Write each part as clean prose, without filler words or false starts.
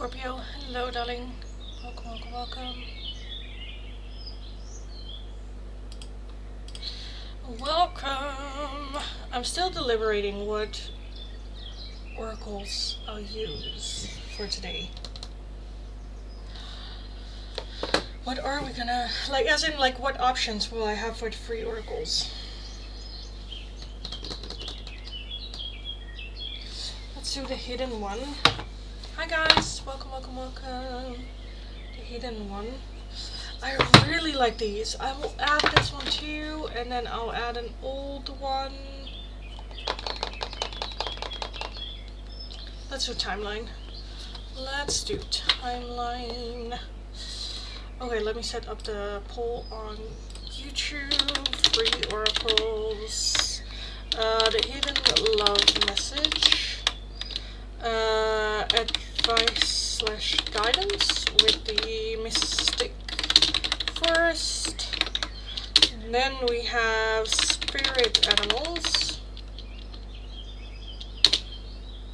Scorpio, hello darling. Welcome, welcome, welcome. Welcome! I'm still deliberating what oracles I'll use for today. What are we gonna, like, as in, like, what options will I have for the free oracles? Let's do the hidden one. Hi guys, welcome, welcome, welcome. The hidden one. I really like these. I will add this one too, and then I'll add an old one. Let's do timeline. Let's do timeline. Okay, let me set up the poll on YouTube. Free oracles. The hidden love message. Advice/guidance with the mystic forest. And then we have spirit animals.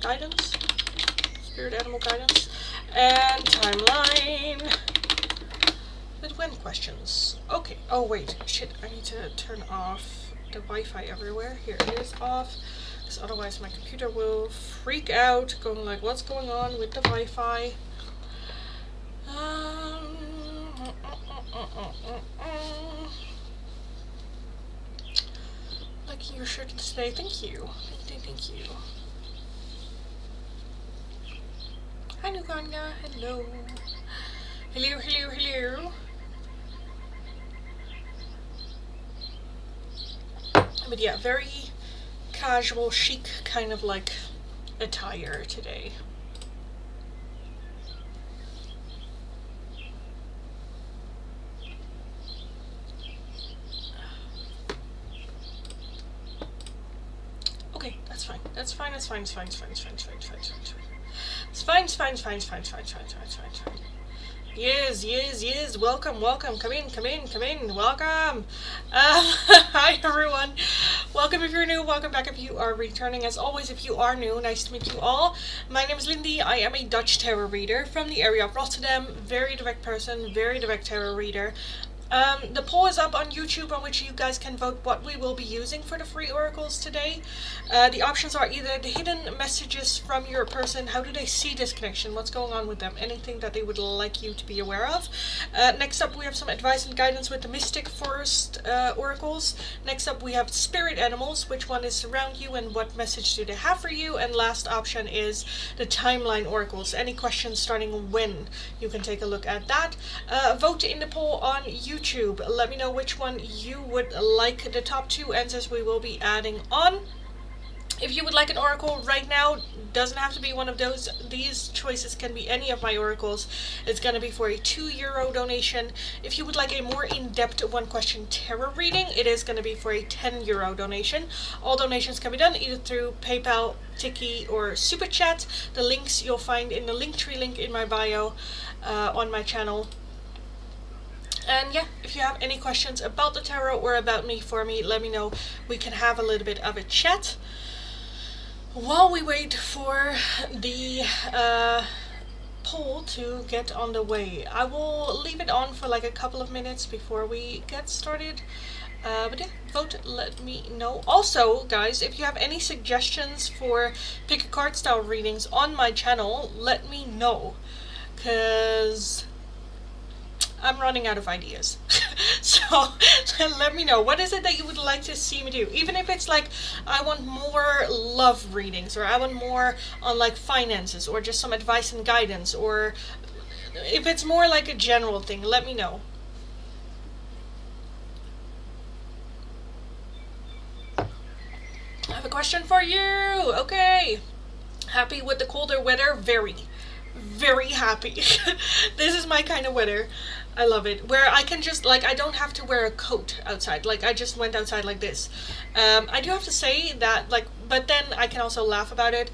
Guidance. Spirit animal guidance. And timeline. With when questions. Okay. Oh wait. Shit. I need to turn off the Wi-Fi everywhere. Here it is off. Because otherwise my computer will freak out. Going like, what's going on with the Wi-Fi? Liking your shirt today. Thank you. Thank you. Hi Nuganda. Hello. Hello, hello, hello. But yeah, very casual, chic kind of like attire today. Okay, that's fine. That's fine. It's fine. It's fine. It's fine. It's fine. It's fine. It's fine. It's fine. It's fine. It's fine. It's fine. It's fine. It's fine. It's fine. It's fine. It's fine. Yes, yes, yes. Welcome, welcome. Come in, come in, come in. Welcome. Hi, everyone. Welcome if you're new. Welcome back if you are returning. As always, if you are new, nice to meet you all. My name is Lindy. I am a Dutch tarot reader from the area of Rotterdam. Very direct person, very direct tarot reader. The poll is up on YouTube on which you guys can vote what we will be using for the free oracles today. The options are either the hidden messages from your person, how do they see this connection, what's going on with them, anything that they would like you to be aware of. Next up we have some advice and guidance with the mystic forest oracles. Next up we have spirit animals, which one is around you and what message do they have for you. And last option is the timeline oracles. Any questions starting when, you can take a look at that. Vote in the poll on YouTube. Let me know which one you would like the top two answers we will be adding on. If you would like an oracle right now, doesn't have to be one of those. These choices can be any of my oracles. It's going to be for a €2 donation. If you would like a more in-depth one-question tarot reading, it is going to be for a €10 donation. All donations can be done either through PayPal, Tiki, or Super Chat. The links you'll find in the Linktree link in my bio on my channel. And yeah, if you have any questions about the tarot or about me for me, let me know. We can have a little bit of a chat. While we wait for the poll to get on the way, I will leave it on for like a couple of minutes before we get started. But yeah, vote, let me know. Also, guys, if you have any suggestions for pick a card style readings on my channel, let me know. Because I'm running out of ideas. So let me know. What is it that you would like to see me do? Even if it's like, I want more love readings, or I want more on like finances, or just some advice and guidance, or if it's more like a general thing, let me know. I have a question for you. Okay. Happy with the colder weather? Very, very happy. This is my kind of weather. I love it. Where I can just, like, I don't have to wear a coat outside. Like, I just went outside like this. I do have to say that, like, but then I can also laugh about it.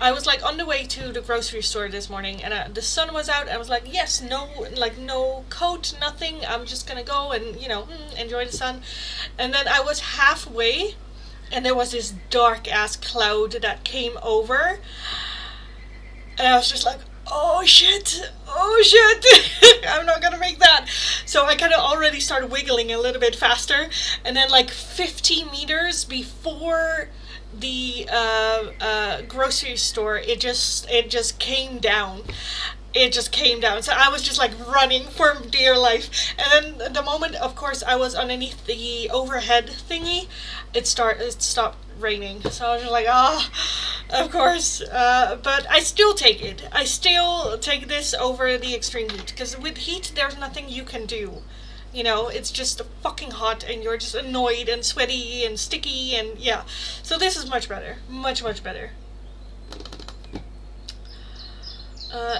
I was, like, on the way to the grocery store this morning, and the sun was out. I was like, yes, no, like, no coat, nothing. I'm just gonna go and, you know, enjoy the sun. And then I was halfway, and there was this dark-ass cloud that came over. And I was just like, oh shit, oh shit, I'm not gonna make that. So I kind of already started wiggling a little bit faster, and then like 50 meters before the grocery store, it just came down. It just came down. So I was just like running for dear life. And then the moment, of course, I was underneath the overhead thingy, it stopped raining. So I was just like, ah, of course. But I still take it. I still take this over the extreme heat. Because with heat, there's nothing you can do. You know, it's just fucking hot and you're just annoyed and sweaty and sticky and yeah. So this is much better. Much, much better.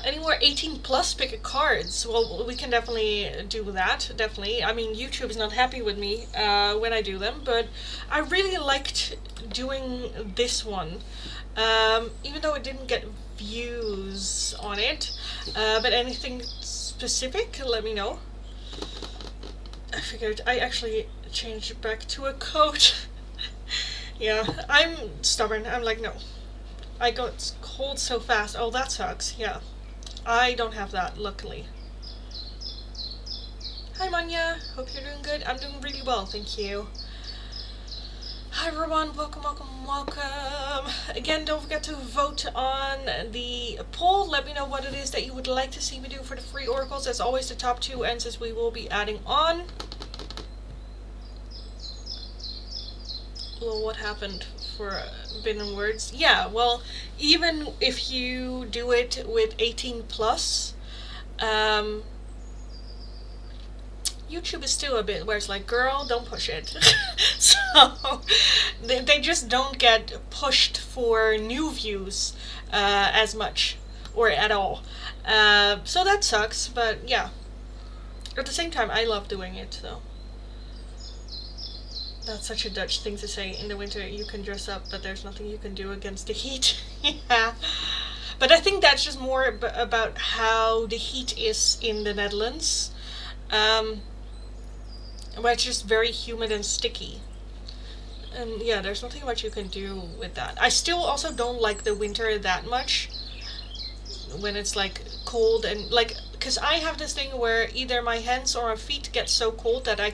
Any more 18 plus pick cards? Well, we can definitely do that. Definitely. I mean, YouTube is not happy with me when I do them, but I really liked doing this one, even though it didn't get views on it. But anything specific, let me know. I figured I actually changed it back to a coat. Yeah, I'm stubborn. I'm like, no. I got cold so fast. Oh, that sucks. Yeah. I don't have that, luckily. Hi, Manya. Hope you're doing good. I'm doing really well, thank you. Hi, everyone. Welcome, welcome, welcome. Again, don't forget to vote on the poll. Let me know what it is that you would like to see me do for the free oracles. As always, the top 2 answers we will be adding on. Well, what happened for Forbidden Words? Yeah, well, even if you do it with 18 plus, YouTube is still a bit where it's like, girl, don't push it. So they just don't get pushed for new views as much or at all. So that sucks, but yeah. At the same time, I love doing it though. That's such a Dutch thing to say. In the winter you can dress up, but there's nothing you can do against the heat. Yeah. But I think that's just more about how the heat is in the Netherlands. Where it's just very humid and sticky. And yeah, there's nothing much you can do with that. I still also don't like the winter that much. When it's like cold and like, because I have this thing where either my hands or my feet get so cold that I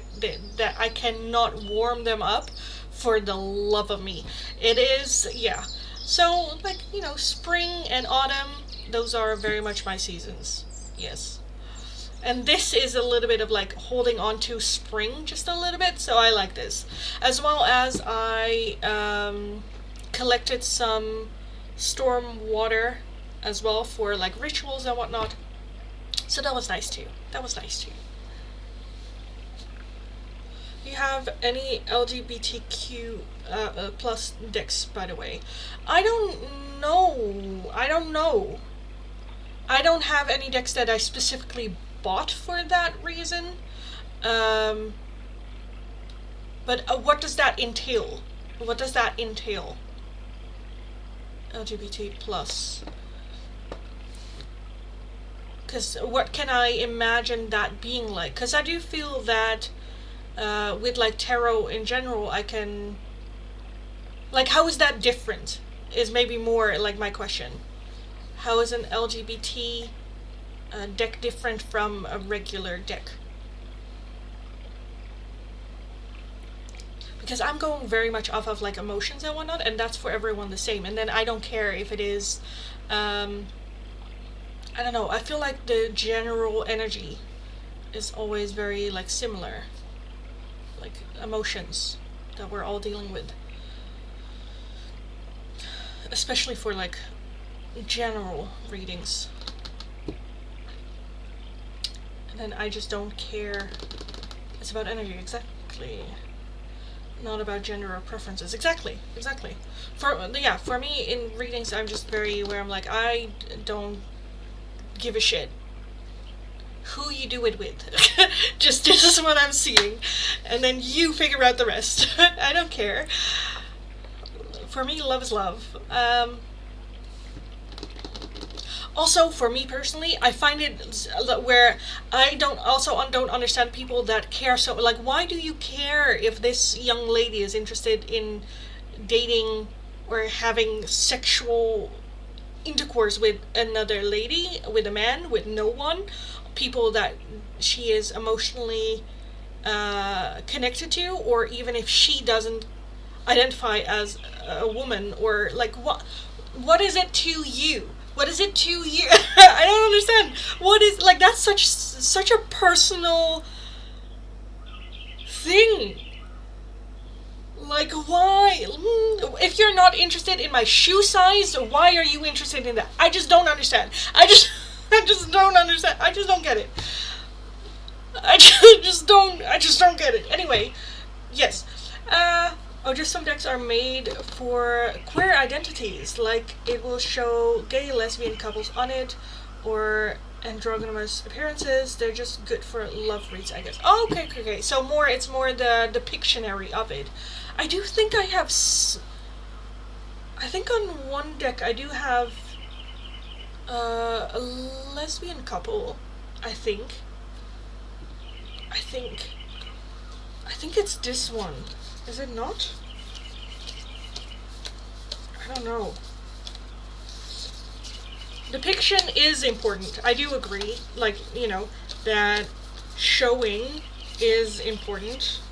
cannot warm them up for the love of me. It is, yeah. So like, you know, spring and autumn, those are very much my seasons. Yes. And this is a little bit of like holding on to spring just a little bit, so I like this. As well as I collected some storm water as well for like rituals and whatnot. So that was nice too. That was nice too. Do you have any LGBTQ plus decks, by the way? I don't know. I don't know. I don't have any decks that I specifically bought for that reason. But what does that entail? What does that entail? LGBT plus. Because what can I imagine that being like? Because I do feel that with like tarot in general, I can... Like, how is that different? Is maybe more like my question. How is an LGBT deck different from a regular deck? Because I'm going very much off of like emotions and whatnot, and that's for everyone the same. And then I don't care if it is... I don't know, I feel like the general energy is always very like similar, like emotions that we're all dealing with, especially for like general readings. And then I just don't care. It's about energy, exactly, not about gender or preferences. Exactly. For me in readings, I'm just very where I'm like, I don't give a shit who you do it with. Just this is what I'm seeing, and then you figure out the rest. I don't care. For me, love is love. Also, for me personally, I find it where I don't understand people that care so, like, why do you care if this young lady is interested in dating or having sexual intercourse with another lady, with a man, with no one, people that she is emotionally connected to, or even if she doesn't identify as a woman, or like what is it to you? What is it to you? I don't understand. What is, like, that's such a personal thing. Like, why? If you're not interested in my shoe size, why are you interested in that? I just don't understand. I just don't understand. I just don't get it. I just don't get it. Anyway, yes. Just some decks are made for queer identities. Like, it will show gay, lesbian couples on it, or androgynous appearances. They're just good for love reads, I guess. Oh, okay. So it's more the Pictionary of it. I do think I have. I think on one deck I do have a lesbian couple. I think it's this one. Is it not? I don't know. Depiction is important. I do agree. Like, that showing is important.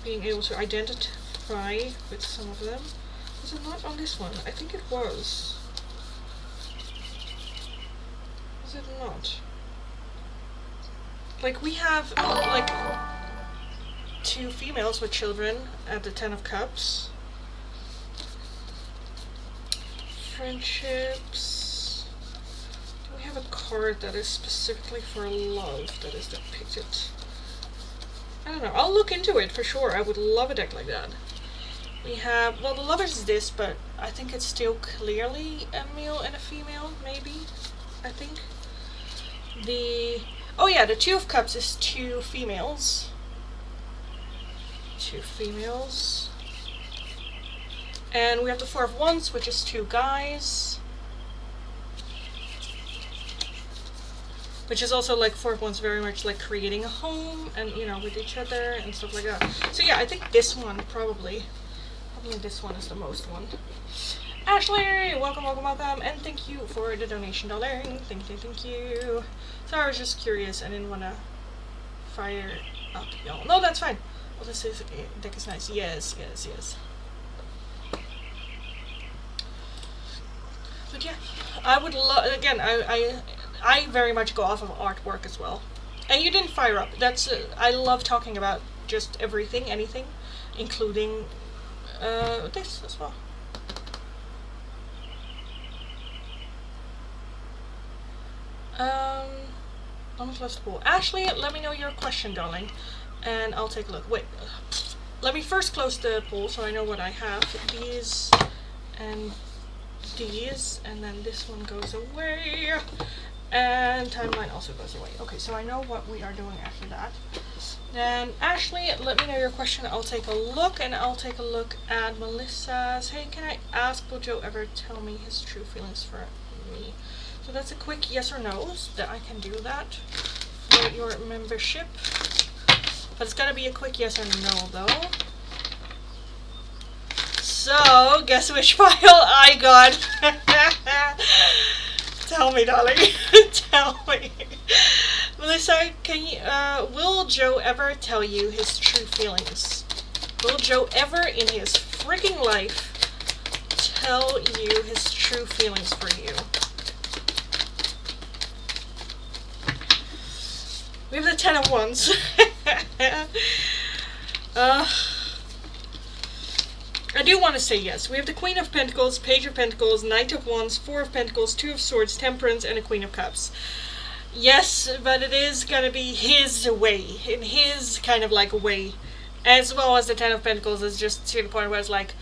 Being able to identify with some of them. Was it not on this one? I think it was. Was it not? Like, we have, like, 2 females with children at the 10 of Cups. Friendships. Do we have a card that is specifically for love that is depicted? I don't know. I'll look into it for sure. I would love a deck like that. We have, well, the lovers is this, but I think it's still clearly a male and a female, maybe. I think. The 2 of Cups is 2 females. 2 females. And we have the 4 of Wands, which is 2 guys. Which is also, like, 4 of Wands very much like creating a home and, with each other and stuff like that. So yeah, I think this one probably this one is the most one. Ashley, welcome, and thank you for the donation, darling. Thank you. So I was just curious, I didn't want to fire up y'all. No, that's fine. Well, this deck is nice. Yes. But yeah, I would love, again, I very much go off of artwork as well. And you didn't fire up. That's, I love talking about just everything, anything, including this as well. Almost lost the pool. Ashley, let me know your question, darling, and I'll take a look. Wait, let me first close the pool so I know what I have. These and these, and then this one goes away, and timeline also goes away. Okay, so I know what we are doing after that. Then Ashley, let me know your question. I'll take a look, and I'll take a look at Melissa's. Hey, can I ask, will Joe ever tell me his true feelings for me? So that's a quick yes or no, that I can do that for your membership. But it's gotta be a quick yes or no, though. So, guess which file I got? Tell me, darling. Tell me. Melissa, can you, will Joe ever tell you his true feelings? Will Joe ever in his freaking life tell you his true feelings for you? We have the 10 of Wands. I do want to say yes. We have the Queen of Pentacles, Page of Pentacles, Knight of Wands, 4 of Pentacles, 2 of Swords, Temperance, and a Queen of Cups. Yes, but it is gonna be his way, in his kind of like way. As well as the 10 of Pentacles is just to the point where it's like,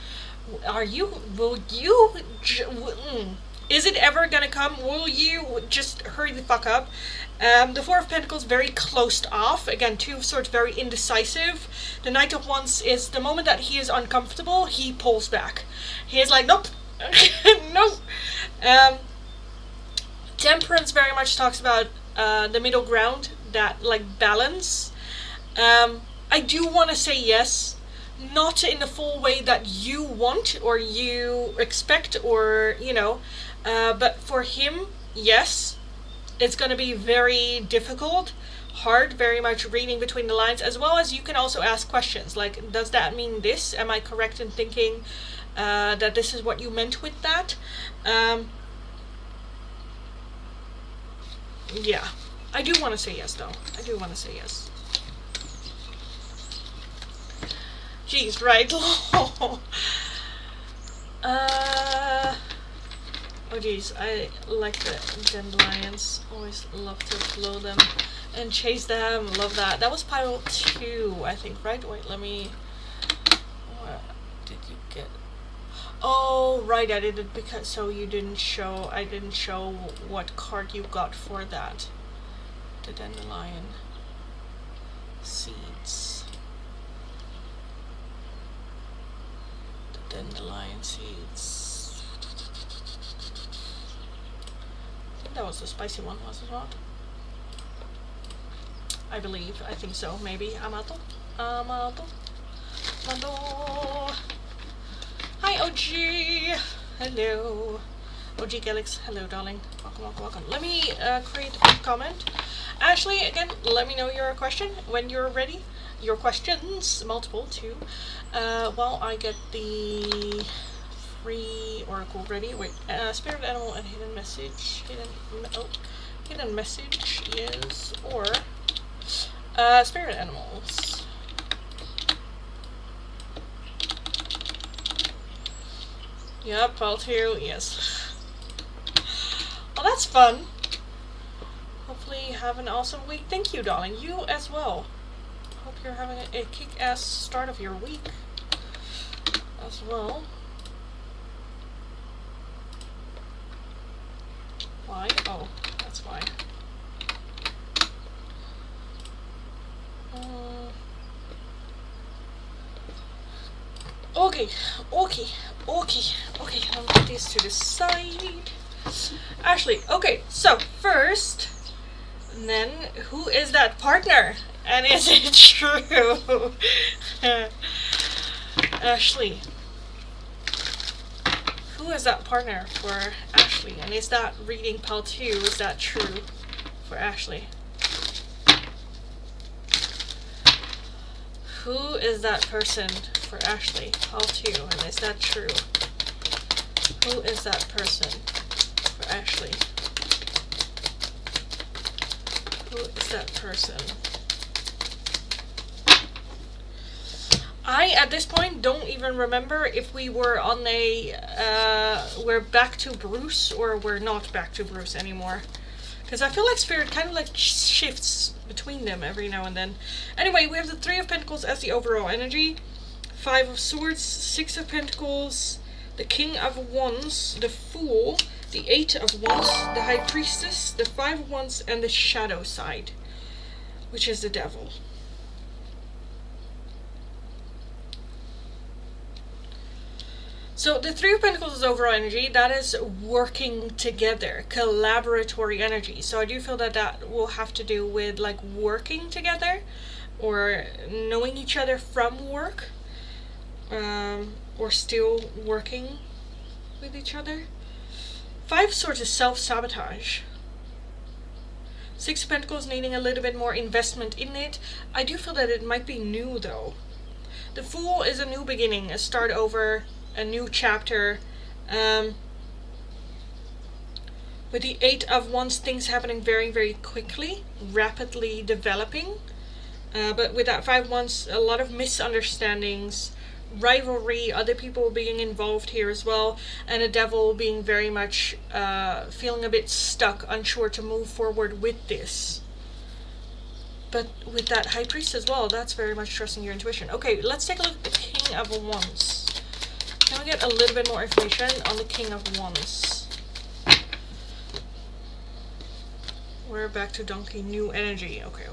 is it ever gonna come? Will you just hurry the fuck up? The 4 of Pentacles very closed off. Again, 2 of Swords very indecisive. The Knight of Wands is the moment that he is uncomfortable, he pulls back. He is like, nope, nope. Temperance very much talks about the middle ground, that like balance. I do want to say yes, not in the full way that you want or you expect, or you know, but for him, yes, it's going to be very difficult, hard, very much reading between the lines, as well as you can also ask questions like, does that mean this? Am I correct in thinking that this is what you meant with that? Yeah, I do want to say yes though. I do want to say yes. Jeez, right? Oh geez, I like the dandelions. Always love to blow them and chase them. Love that. That was pile 2, I think, right? Wait, let me... What did you get? Oh, right, I did it because... So you didn't show... I didn't show what card you got for that. The dandelion seeds. The dandelion seeds. That was the spicy one, was it not? I believe. I think so. Maybe. Amato. Amato. Amato. Hi, OG. Hello. OG Galix. Hello, darling. Welcome, welcome, welcome. Let me create a comment. Ashley, again, let me know your question when you're ready. Your questions, multiple too. While I get the free oracle ready. Wait, spirit animal and hidden message. Hidden message is, or spirit animals. Yep, pile 2, yes. Well, that's fun. Hopefully you have an awesome week. Thank you, darling. You as well. Hope you're having a kick-ass start of your week as well. Why? Oh, that's why. Okay. I'll put these to the side. Ashley, okay, so first, then, who is that partner? And is it true? Ashley. Who is that partner for Ashley? And is that reading pile 2? Is that true for Ashley? Who is that person for Ashley? Pile 2. And is that true? Who is that person for Ashley? Who is that person? I, at this point, don't even remember if we were on a, we're back to Bruce or we're not back to Bruce anymore. Because I feel like Spirit kind of like shifts between them every now and then. Anyway, we have the 3 of Pentacles as the overall energy. 5 of Swords, 6 of Pentacles, the King of Wands, the Fool, the 8 of Wands, the High Priestess, the 5 of Wands, and the Shadow side, which is the Devil. So the 3 of Pentacles is overall energy. That is working together, collaboratory energy. So I do feel that that will have to do with like working together or knowing each other from work, or still working with each other. 5 Swords is self-sabotage. 6 of Pentacles needing a little bit more investment in it. I do feel that it might be new though. The Fool is a new beginning, a start over, a new chapter. With the 8 of Wands, things happening very, very quickly, rapidly developing. But with that 5 of Wands, a lot of misunderstandings, rivalry, other people being involved here as well, and a Devil being very much feeling a bit stuck, unsure to move forward with this. But with that High Priest as well, that's very much trusting your intuition. Okay, let's take a look at the King of Wands. Can we get a little bit more information on the King of Wands? We're back to Donkey, new energy. Okay.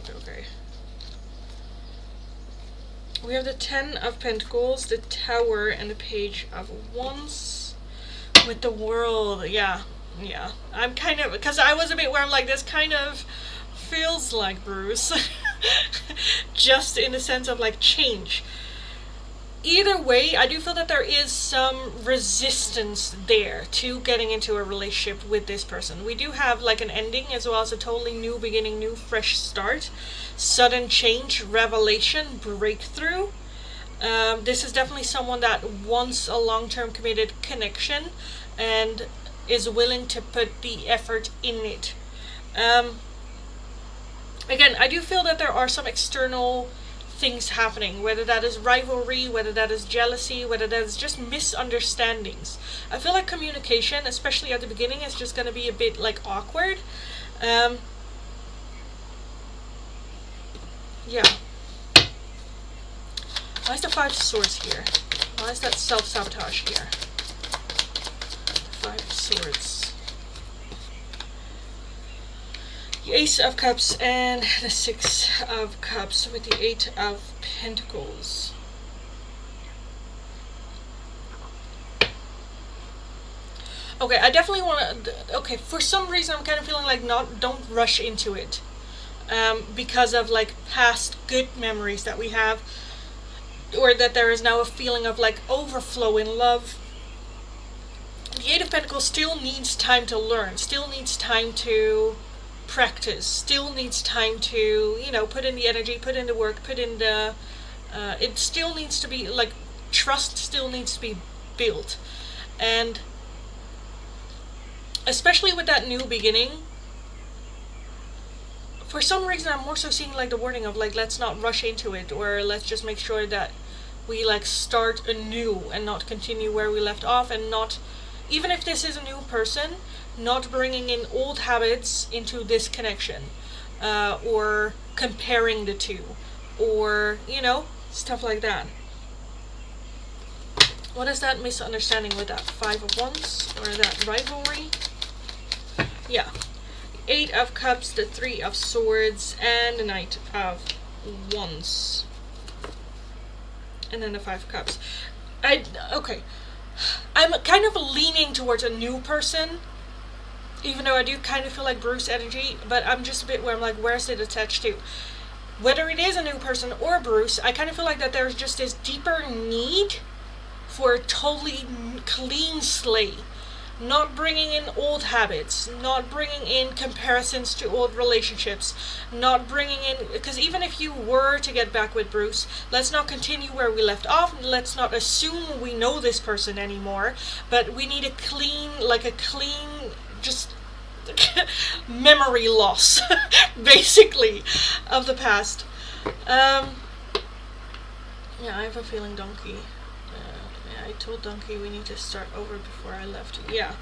We have the 10 of Pentacles, the Tower, and the Page of Wands. With the World, yeah. I'm kind of, because I was a bit where I'm like, this kind of feels like Bruce. Just in the sense of like change. either way, I do feel that there is some resistance there to getting into a relationship with this person. We do have like an ending as well as a totally new beginning, new fresh start, sudden change, revelation, breakthrough. This is definitely someone that wants a long-term committed connection and is willing to put the effort in it. Again, I do feel that there are some external things happening, whether that is rivalry, whether that is jealousy, whether that is just misunderstandings. I feel like communication, especially at the beginning, is just going to be a bit like awkward. Yeah. Why is the Five of Swords here? Why is that self-sabotage here? Five of Swords. The Ace of Cups and the Six of Cups with the Eight of Pentacles. Okay, I definitely want to... Okay, for some reason I'm kind of feeling like don't rush into it. Because of like past good memories that we have. Or that there is now a feeling of like overflow in love. The Eight of Pentacles still needs time to learn. Still needs time to practice, still needs time to, you know, put in the energy, put in the work, put in the it still needs to be like, trust still needs to be built. And especially with that new beginning, for some reason I'm more so seeing like the wording of like, let's not rush into it, or let's just make sure that we like start anew and not continue where we left off, and not, even if this is a new person, not bringing in old habits into this connection, or comparing the two, or, you know, stuff like that. What is that misunderstanding with that Five of Wands, or that rivalry? Yeah. Eight of Cups, the Three of Swords, and the Knight of Wands. And then the Five of Cups. Okay. I'm kind of leaning towards a new person, even though I do kind of feel like Bruce energy, but I'm just a bit where I'm like, where's it attached to? Whether it is a new person or Bruce, I kind of feel like that there's just this deeper need for a totally clean slate. Not bringing in old habits, not bringing in comparisons to old relationships, not bringing in, because even if you were to get back with Bruce, let's not continue where we left off, let's not assume we know this person anymore, but we need a clean, just memory loss, basically, of the past. Yeah, I have a feeling Donkey. I told Donkey we need to start over before I left. Yeah.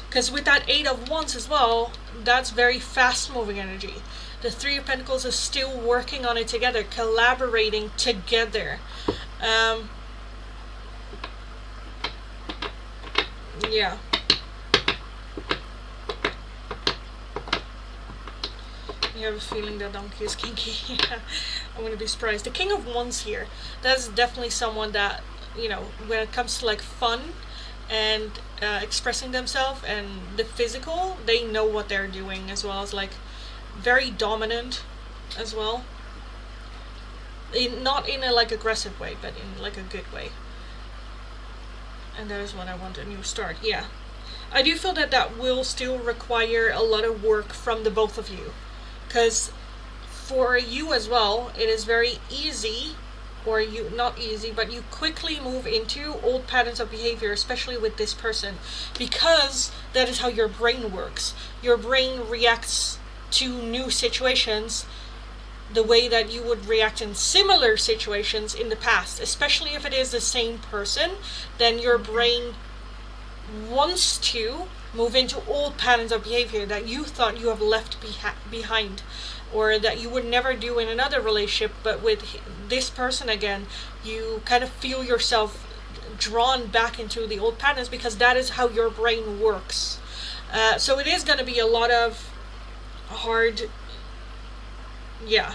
Because with that Eight of Wands as well, that's very fast-moving energy. The Three of Pentacles is still working on it together, collaborating together. Yeah. You have a feeling that Donkey is kinky. Yeah, I'm gonna be surprised. The King of Wands here, that's definitely someone that, you know, when it comes to like fun and expressing themselves and the physical, they know what they're doing, as well as like very dominant as well. Not in a like aggressive way, but in like a good way. And that is when I want a new start. Yeah, I do feel that that will still require a lot of work from the both of you. Because for you as well, it is very easy, or you, not easy, but you quickly move into old patterns of behavior, especially with this person, because that is how your brain works. Your brain reacts to new situations the way that you would react in similar situations in the past, especially if it is the same person. Then your brain wants to move into old patterns of behavior that you thought you have left behind, or that you would never do in another relationship, but with this person again, you kind of feel yourself drawn back into the old patterns, because that is how your brain works. So it is going to be a lot of hard, yeah.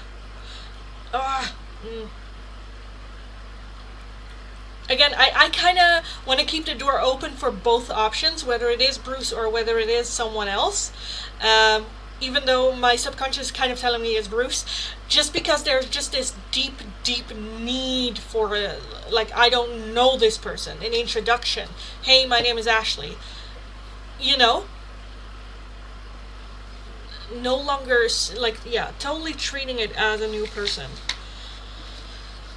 Again, I kind of want to keep the door open for both options, whether it is Bruce or whether it is someone else. even though my subconscious is kind of telling me it's Bruce, just because there's just this deep, deep need for a, like, I don't know this person, an introduction. Hey, my name is Ashley. You know? No longer, like, yeah, totally treating it as a new person.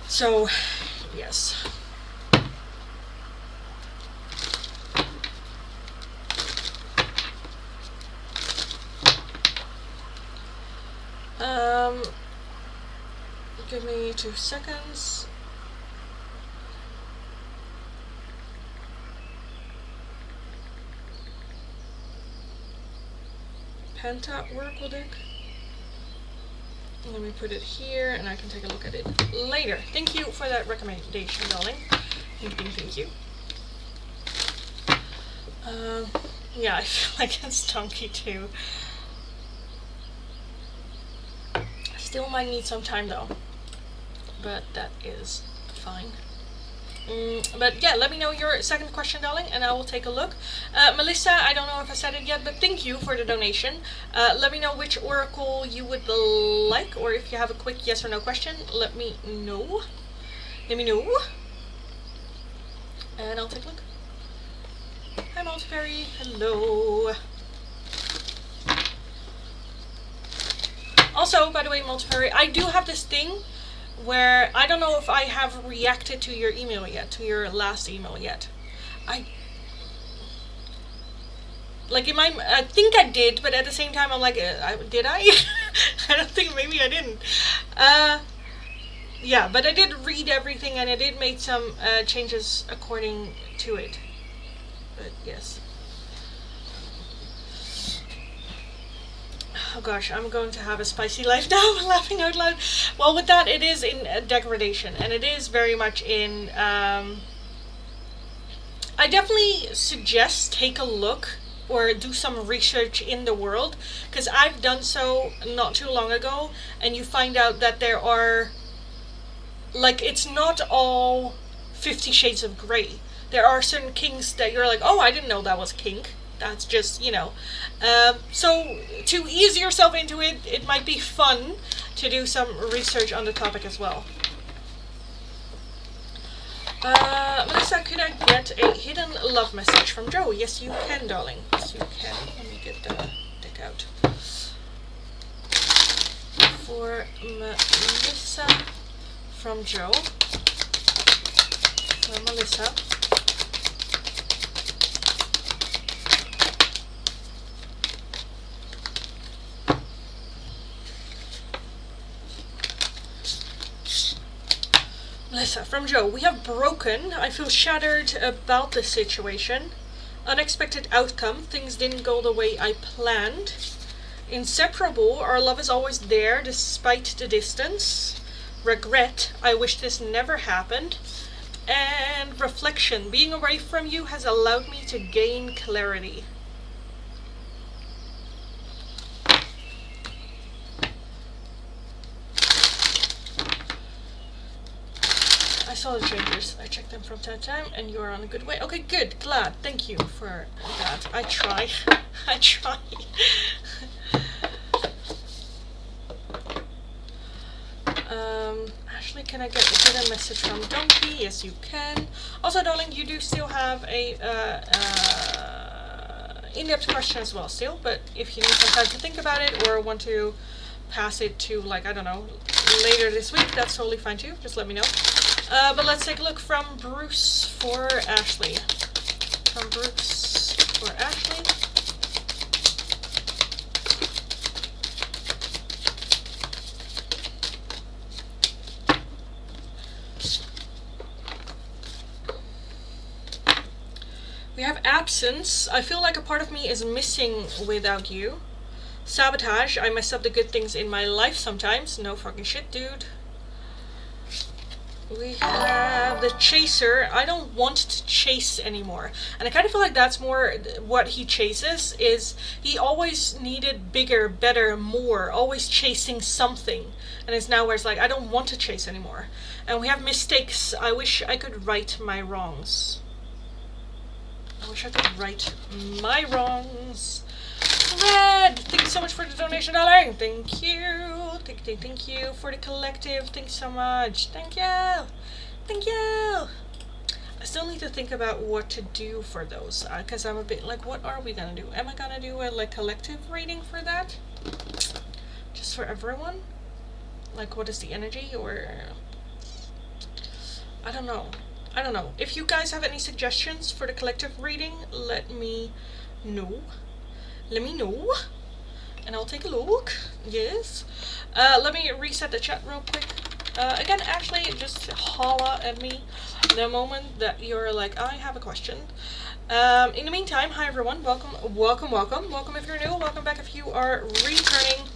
So, yes. Give me 2 seconds. Penta work will do. Let me put it here and I can take a look at it later. Thank you for that recommendation, darling. Thank you. Yeah, I feel like it's donkey too. Still might need some time though, but that is fine. But yeah, let me know your second question, darling, and I will take a look. Melissa, I don't know if I said it yet, but thank you for the donation. Let me know which oracle you would like, or if you have a quick yes or no question, let me know. And I'll take a look. Hi, Multifairy. Hello. Also, by the way, Multifairy, I do have this thing where I don't know if I have reacted to your email yet, to your last email yet. I think I did, but at the same time I'm like, did I? I don't think, maybe I didn't. Yeah, but I did read everything and I did make some changes according to it. But yes. Oh gosh, I'm going to have a spicy life now, laughing out loud. Well, with that, it is in degradation, and it is very much in, I definitely suggest take a look or do some research in the world, because I've done so not too long ago, and you find out that there are, like, it's not all 50 Shades of Grey. There are certain kinks that you're like, oh, I didn't know that was kink. That's just, you know. So to ease yourself into it, it might be fun to do some research on the topic as well. Melissa, could I get a hidden love message from Joe? Yes, you can, darling. Yes, you can. Let me get the deck out. For Melissa from Joe. For Melissa. Melissa, from Joe, we have broken. I feel shattered about the situation. Unexpected outcome. Things didn't go the way I planned. Inseparable. Our love is always there despite the distance. Regret. I wish this never happened. And reflection. Being away from you has allowed me to gain clarity. I saw the changes. I checked them from time to time, and you are on a good way. Okay, good. Glad. Thank you for that. I try. I try. Ashley, can I get a message from Donkey? Yes, you can. Also, darling, you do still have a in-depth question as well still, but if you need some time to think about it or want to pass it to, like, I don't know, later this week, that's totally fine too. Just let me know. But let's take a look from Bruce for Ashley. From Bruce for Ashley. We have absence. I feel like a part of me is missing without you. Sabotage. I mess up the good things in my life sometimes. No fucking shit, dude. We have the chaser. I don't want to chase anymore. And I kind of feel like that's more what he chases, is he always needed bigger, better, more, always chasing something. And it's now where it's like, I don't want to chase anymore. And we have mistakes. I wish I could right my wrongs. I wish I could right my wrongs. Red, thank you so much for the donation, darling. Thank you. Thank you for the collective. Thanks so much. Thank you. Thank you. I still need to think about what to do for those, because I'm a bit like, what are we gonna do? Am I gonna do a like collective reading for that? Just for everyone? Like, what is the energy, or I don't know. I don't know. If you guys have any suggestions for the collective reading, let me know. Let me know, and I'll take a look. Yes. Let me reset the chat real quick. Again, actually, just holla at me the moment that you're like, I have a question. In the meantime, hi everyone. Welcome if you're new. Welcome back if you are returning.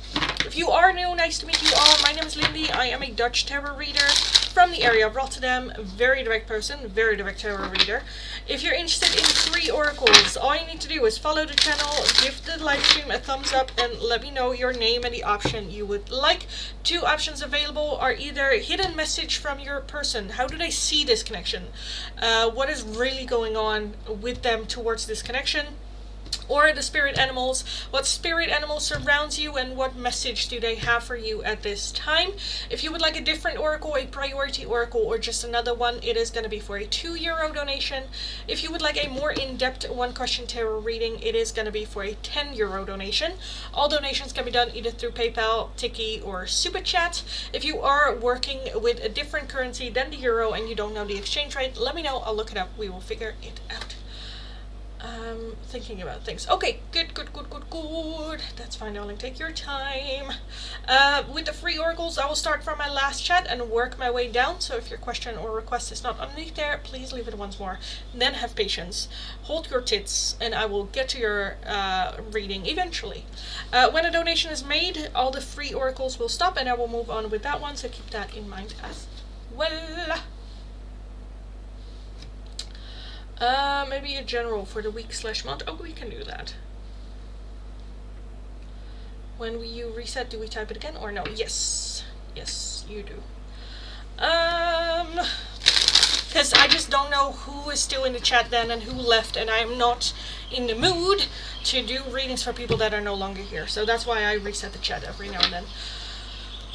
If you are new, nice to meet you all. My name is Lindy. I am a Dutch tarot reader from the area of Rotterdam. Very direct person, very direct tarot reader. If you're interested in free oracles, all you need to do is follow the channel, give the live stream a thumbs up, and let me know your name and the option you would like. Two options available are either hidden message from your person. How do they see this connection? What is really going on with them towards this connection? Or the spirit animals, what spirit animal surrounds you and what message do they have for you at this time. If you would like a different oracle, a priority oracle, or just another one, it is going to be for a €2 donation. If you would like a more in-depth one question tarot reading, it is going to be for a €10 donation. All donations can be done either through PayPal, Tiki, or Super Chat. If you are working with a different currency than the euro and you don't know the exchange rate, let me know, I'll look it up, we will figure it out. Thinking about things. Okay, good. That's fine, darling. Take your time. With the free oracles, I will start from my last chat and work my way down. So if your question or request is not underneath there, please leave it once more. Then have patience. Hold your tits, and I will get to your reading eventually. When a donation is made, all the free oracles will stop, and I will move on with that one. So keep that in mind as well. Maybe a general for the week/month. Oh, we can do that. When you reset, do we type it again or no? Yes. Yes, you do. Because I just don't know who is still in the chat then and who left, and I'm not in the mood to do readings for people that are no longer here. So that's why I reset the chat every now and then.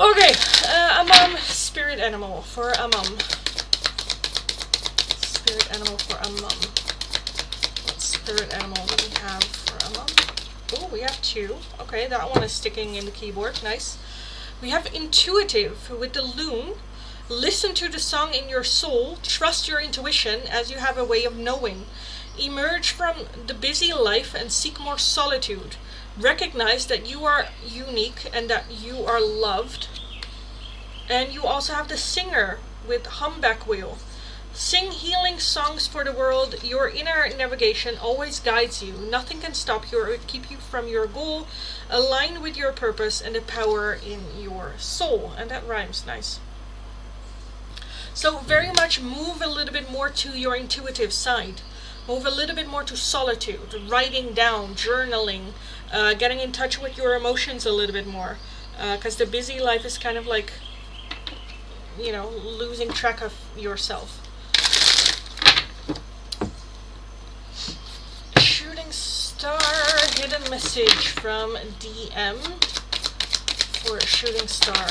Okay, a mom, spirit animal for a mom. Spirit animal for a mum. What spirit animal do we have for a mum? Oh, we have two. Okay, that one is sticking in the keyboard. Nice. We have intuitive with the loon. Listen to the song in your soul. Trust your intuition as you have a way of knowing. Emerge from the busy life and seek more solitude. Recognize that you are unique and that you are loved. And you also have the singer with humpback wheel. Sing healing songs for the world. Your inner navigation always guides you. Nothing can stop you or keep you from your goal. Align with your purpose and the power in your soul. And that rhymes. Nice. So very much move a little bit more to your intuitive side. Move a little bit more to solitude. Writing down, journaling, getting in touch with your emotions a little bit more. Because the busy life is kind of like, you know, losing track of yourself. Star, hidden message from DM for shooting star.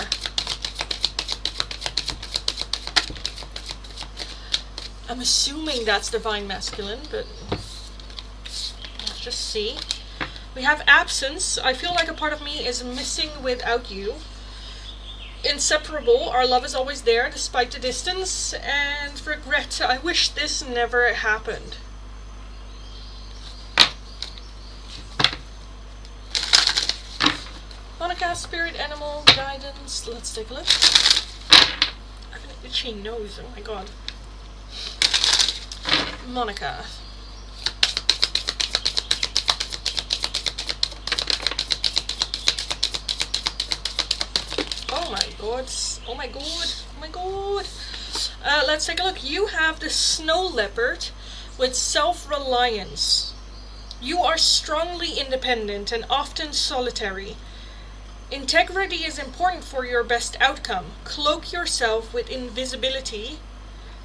I'm assuming that's divine masculine, but let's just see. We have absence. I feel like a part of me is missing without you. Inseparable. Our love is always there despite the distance. And regret. I wish this never happened. Monica, spirit animal, guidance. Let's take a look. I have an itchy nose, oh my god. Monica. Oh my god. Oh my god. Oh my god. Let's take a look. You have the snow leopard with self-reliance. You are strongly independent and often solitary. Integrity is important for your best outcome. Cloak yourself with invisibility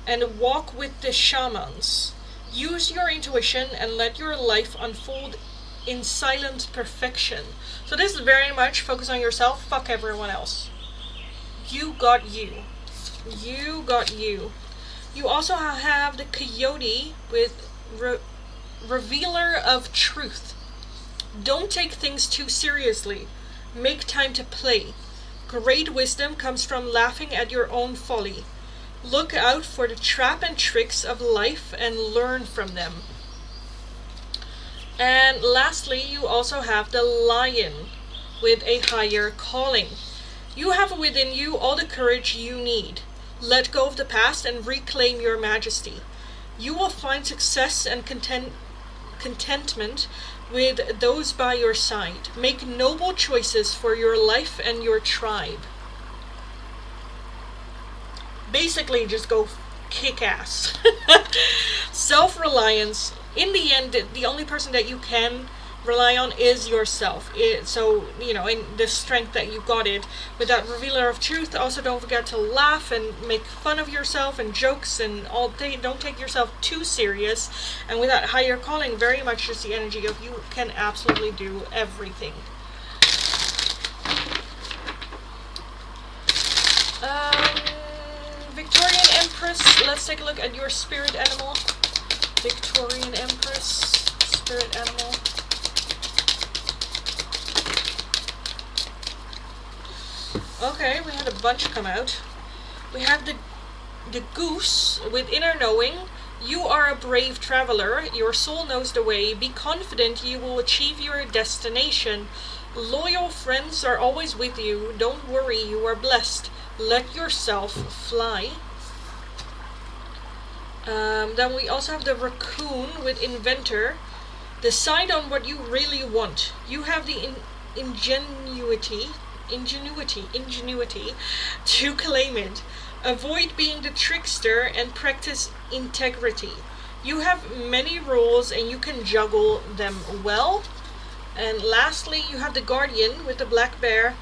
and walk with the shamans. Use your intuition and let your life unfold in silent perfection. So this is very much focus on yourself, fuck everyone else. You got you. You got you. You also have the coyote with revealer of truth. Don't take things too seriously. Make time to play. Great wisdom comes from laughing at your own folly. Look out for the trap and tricks of life and learn from them. And lastly, you also have the lion with a higher calling. You have within you all the courage you need. Let go of the past and reclaim your majesty. You will find success and contentment with those by your side. Make noble choices for your life and your tribe. Basically, just go kick ass. Self-reliance. In the end, the only person that you can rely on is yourself. So, you know, in the strength that you got it. With that revealer of truth, also don't forget to laugh and make fun of yourself and jokes and all day. Don't take yourself too serious. And with that higher calling, very much just the energy of you can absolutely do everything. Victorian Empress, let's take a look at your spirit animal. Victorian Empress, spirit animal. Okay, we had a bunch come out. We have the goose with inner knowing. You are a brave traveler. Your soul knows the way. Be confident you will achieve your destination. Loyal friends are always with you. Don't worry, you are blessed. Let yourself fly. Then we also have the raccoon with inventor. Decide on what you really want. You have the ingenuity to claim it. Avoid being the trickster and practice integrity. You have many roles and you can juggle them well. And lastly, you have the guardian with the black bear.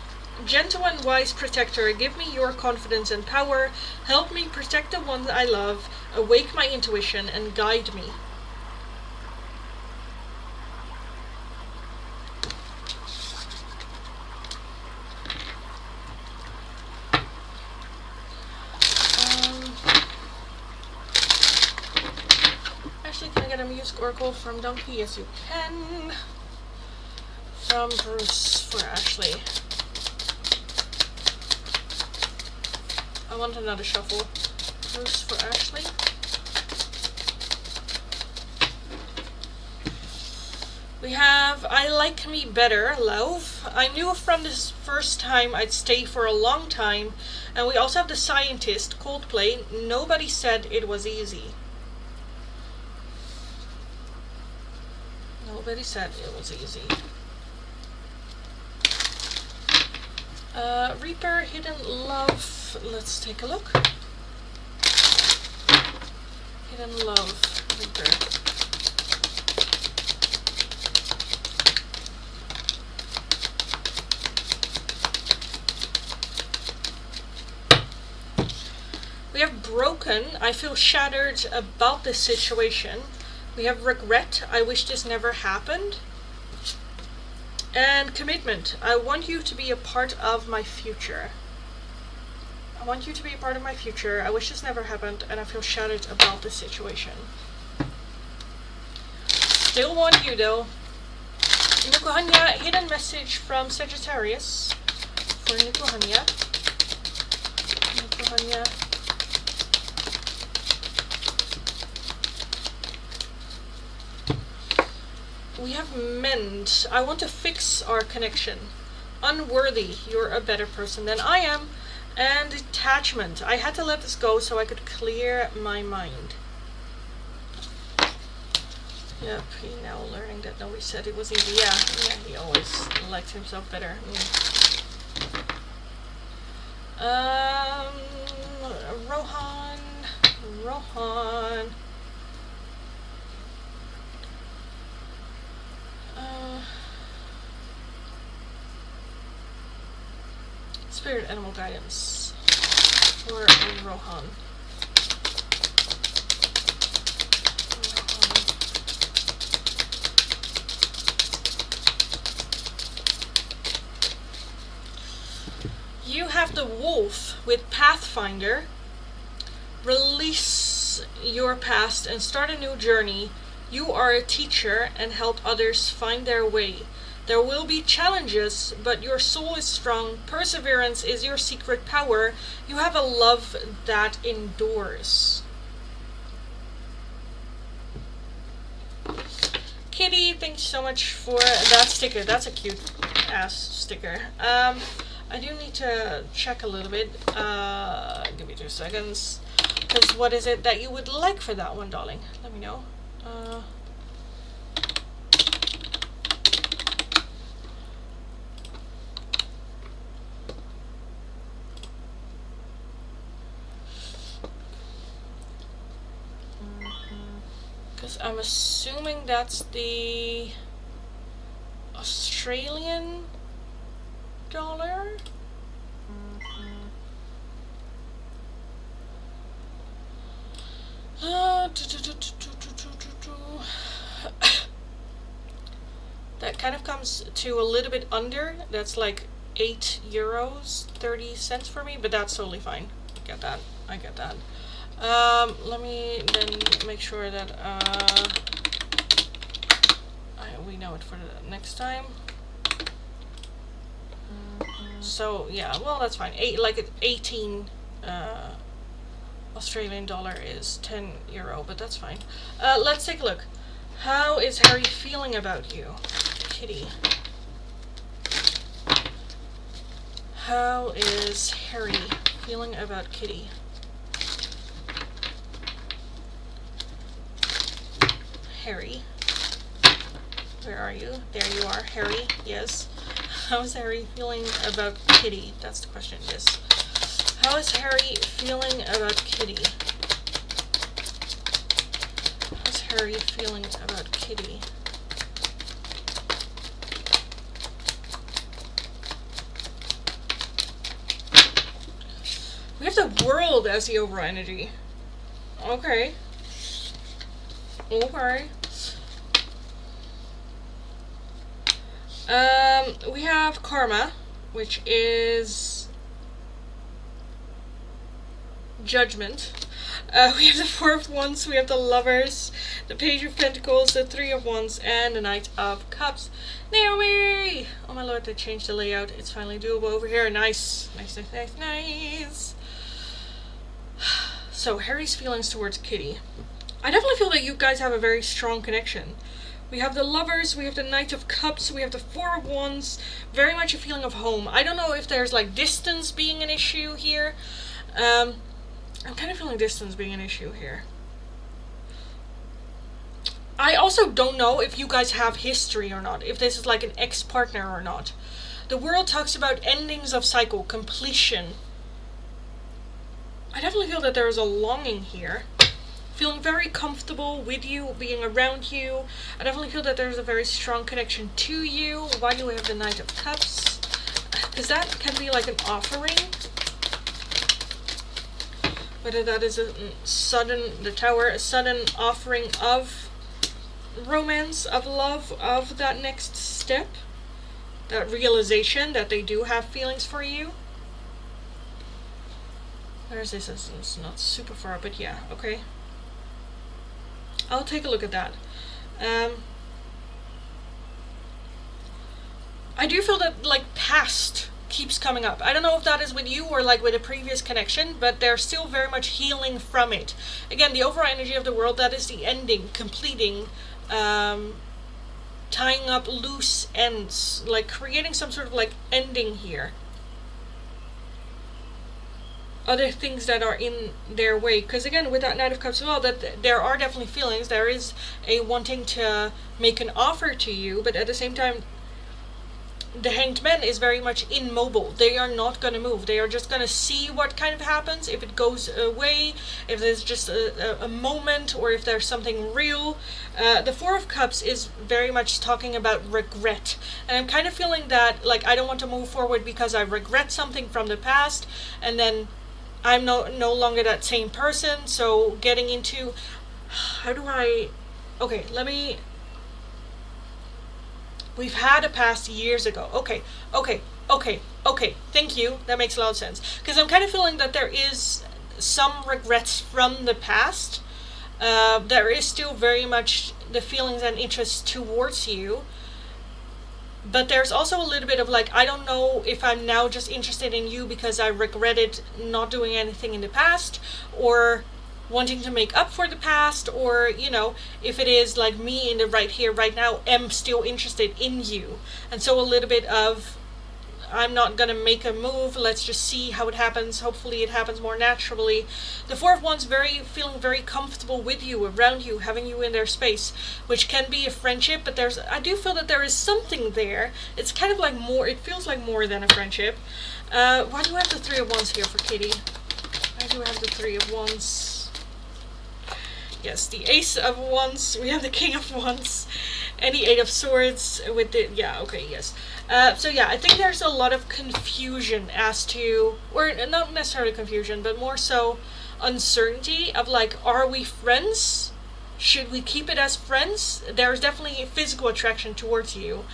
Gentle and wise protector, give me your confidence and power. Help me protect the ones I love. Awake my intuition and guide me. Actually, can I get a music oracle from Donkey? Yes, you can. From Bruce for Ashley. I want another shuffle. Bruce for Ashley. We have I Like Me Better, Love. I knew from this first time I'd stay for a long time. And we also have the Scientist, Coldplay. Nobody said it was easy. Nobody said it was easy. Reaper, Hidden Love. Let's take a look. Hidden Love, Reaper. We have Broken. I feel shattered about this situation. We have Regret. I wish this never happened. And Commitment. I want you to be a part of my future. I want you to be a part of my future. I wish this never happened, and I feel shattered about this situation. Still want you, though. Nukuhanya, hidden message from Sagittarius. For Nukuhanya. Nukuhanya. We have Mend. I want to fix our connection. Unworthy. You're a better person than I am. And Detachment. I had to let this go so I could clear my mind. Yep, he now learning that nobody said it was easy. Yeah, he always liked himself better. Rohan. Spirit Animal Guidance for Rohan. You have the wolf with Pathfinder. Release your past and start a new journey. You are a teacher and help others find their way. There will be challenges, but your soul is strong. Perseverance is your secret power. You have a love that endures. Kitty, thanks so much for that sticker. That's a cute ass sticker. I do need to check a little bit. Give me 2 seconds. Because what is it that you would like for that one, darling? Let me know. Because I'm assuming that's the Australian dollar. That kind of comes to a little bit under. That's like €8.30 for me, but that's totally fine. I get that. I get that. Let me then make sure that we know it for the next time. So yeah, well that's fine. 18 Australian dollar is €10, but that's fine. Let's take a look. How is Harry feeling about you, Kitty? How is Harry feeling about Kitty? Harry, where are you? There you are, Harry. Yes. How's Harry feeling about Kitty? That's the question. Yes. How is Harry feeling about Kitty? How's Harry feeling about Kitty? We have the world as the overall energy. Okay. Okay. We have karma, which is judgment. We have the Four of Wands, we have the Lovers, the Page of Pentacles, the Three of Wands, and the Knight of Cups. Naomi! Oh my lord, they changed the layout. It's finally doable over here. Nice. Nice, nice, nice, nice. So, Harry's feelings towards Kitty. I definitely feel that you guys have a very strong connection. We have the Lovers, we have the Knight of Cups, we have the Four of Wands. Very much a feeling of home. I don't know if there's like distance being an issue here. I'm kind of feeling distance being an issue here. I also don't know if you guys have history or not. If this is like an ex-partner or not. The world talks about endings of cycle, completion. I definitely feel that there is a longing here. Feeling very comfortable with you, being around you. I definitely feel that there's a very strong connection to you. Why do we have the Knight of Cups? Because that can be like an offering. Whether that is a sudden, the Tower, a sudden offering of romance, of love, of that next step. That realization that they do have feelings for you. Where's this? It's not super far, but yeah, okay. I'll take a look at that. I do feel that like past keeps coming up. I don't know if that is with you or like with a previous connection, but they're still very much healing from it. Again, the overall energy of the world, that is the ending, completing, tying up loose ends, like creating some sort of like ending here. Other things that are in their way, because again with that Knight of Cups as well, that there are definitely feelings, there is a wanting to make an offer to you, but at the same time the Hanged Man is very much immobile. They are not going to move. They are just going to see what kind of happens, if it goes away, if there's just a moment, or if there's something real. The Four of Cups is very much talking about regret, and I'm kind of feeling that like I don't want to move forward because I regret something from the past, and then I'm no longer that same person. So getting into, how do I, okay, we've had a past years ago. Okay, Okay, thank you. That makes a lot of sense. Because I'm kind of feeling that there is some regrets from the past. There is still very much the feelings and interest towards you. But there's also a little bit of like, I don't know if I'm now just interested in you because I regretted not doing anything in the past, or wanting to make up for the past, or, you know, if it is like me in the right here, right now, am still interested in you. And so a little bit of, I'm not gonna make a move, let's just see how it happens, hopefully it happens more naturally. The Four of Wands feeling very comfortable with you, around you, having you in their space, which can be a friendship, but I do feel that there is something there. It's kind of like more, it feels like more than a friendship. Why do I have the Three of Wands here for Kitty? Why do I have the Three of Wands? Yes, the Ace of Wands, we have the King of Wands, and the Eight of Swords with the, yeah, okay, yes. So yeah, I think there's a lot of confusion as to, or not necessarily confusion, but more so uncertainty of like, are we friends? Should we keep it as friends? There's definitely a physical attraction towards you.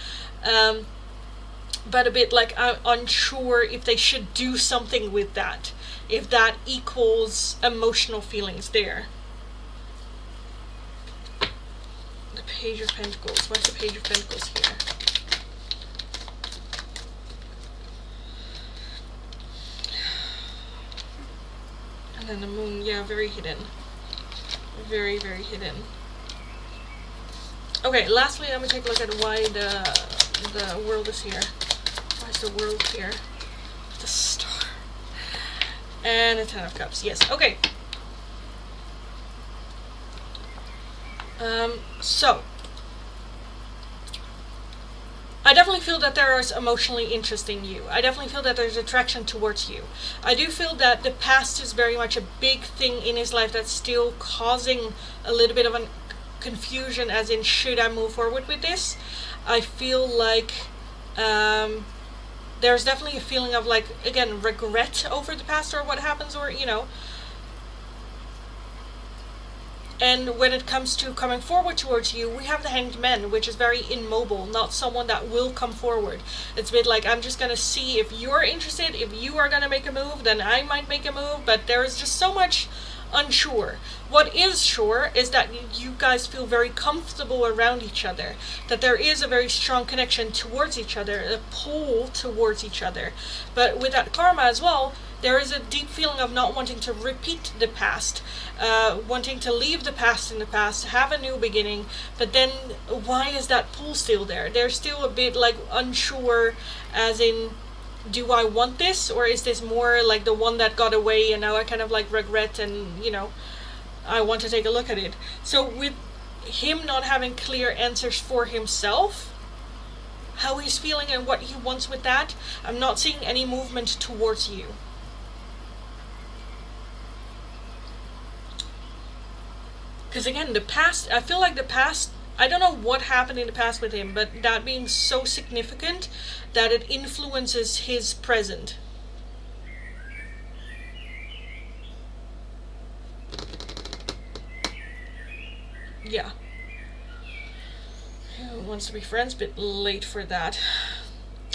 But a bit like unsure if they should do something with that, if that equals emotional feelings there. The Page of Pentacles. What's the Page of Pentacles here? And then the Moon, yeah, very hidden. Very, very hidden. Okay, lastly, I'm going to take a look at why the world is here. Why is the world here? The Star. And the Ten of Cups, yes, okay. So, I definitely feel that there is emotionally interest in you. I definitely feel that there's attraction towards you. I do feel that the past is very much a big thing in his life that's still causing a little bit of a confusion, as in, should I move forward with this? I feel like there's definitely a feeling of like, again, regret over the past or what happens, or, you know. And when it comes to coming forward towards you, we have the Hanged Man, which is very immobile, not someone that will come forward. It's a bit like, I'm just going to see if you're interested, if you are going to make a move, then I might make a move, but there is just so much unsure. What is sure is that you guys feel very comfortable around each other, that there is a very strong connection towards each other, a pull towards each other. But with that karma as well, there is a deep feeling of not wanting to repeat the past, wanting to leave the past in the past, have a new beginning, but then why is that pull still there? They're still a bit like unsure, as in, do I want this, or is this more like the one that got away and now I kind of like regret and, you know, I want to take a look at it. So with him not having clear answers for himself, how he's feeling and what he wants with that, I'm not seeing any movement towards you. Because again, the past, I feel like the past, I don't know what happened in the past with him, but that being so significant that it influences his present. Yeah. He wants to be friends, but late for that.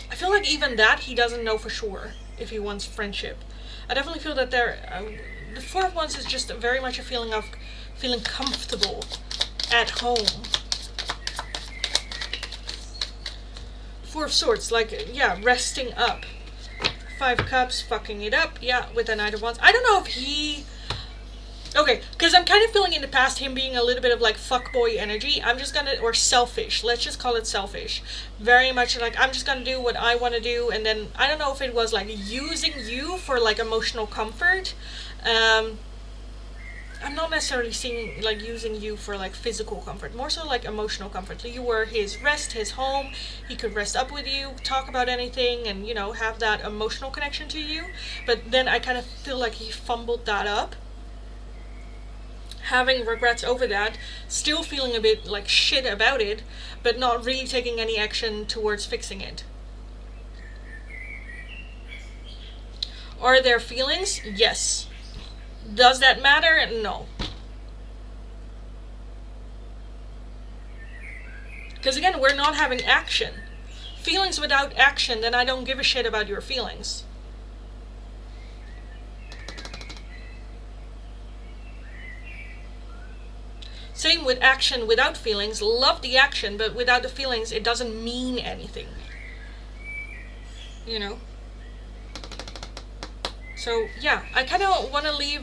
I feel like even that he doesn't know for sure if he wants friendship. I definitely feel that the Four of Wands is just very much a feeling of feeling comfortable at home. Four of Swords, like, yeah, resting up. Five Cups, fucking it up, yeah, with the Knight of Wands. I don't know if he... Okay, because I'm kind of feeling in the past him being a little bit of like fuckboy energy. I'm just gonna, or selfish, let's just call it selfish. Very much like, I'm just gonna do what I want to do, and then I don't know if it was like using you for like emotional comfort. I'm not necessarily seeing like using you for like physical comfort, more so like emotional comfort. So you were his rest, his home. He could rest up with you, talk about anything, and, you know, have that emotional connection to you. But then I kind of feel like he fumbled that up, having regrets over that, still feeling a bit like shit about it, but not really taking any action towards fixing it. Are there feelings? Yes. Does that matter? No. Because again, we're not having action. feelings without action, then I don't give a shit about your feelings. Same with action without feelings. Love the action, but without the feelings, it doesn't mean anything. You know? So, yeah, I kind of want to leave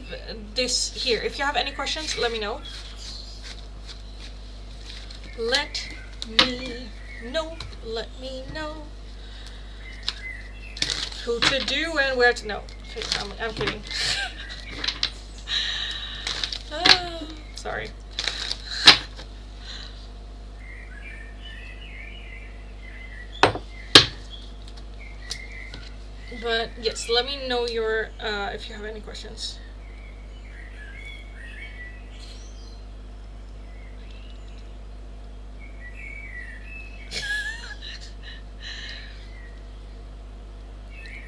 this here. If you have any questions, let me know. Let me know. Let me know. Who to do and where to... No, I'm kidding. Sorry. But yes, let me know your if you have any questions.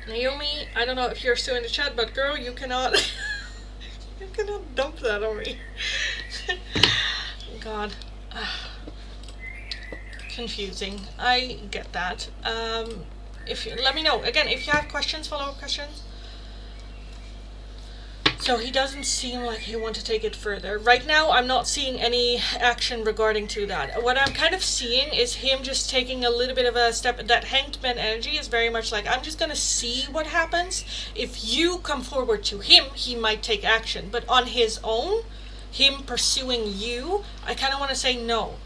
Naomi, I don't know if you're still in the chat, but girl, you cannot you cannot dump that on me. God. Confusing. I get that. If you let me know again if you have questions, follow-up questions. So he doesn't seem like he wants to take it further right now. I'm not seeing any action regarding to that. What I'm kind of seeing is him just taking a little bit of a step. That hanged man energy is very much like, I'm just gonna see what happens. If you come forward to him, he might take action, but on his own, him pursuing you, I kind of want to say no.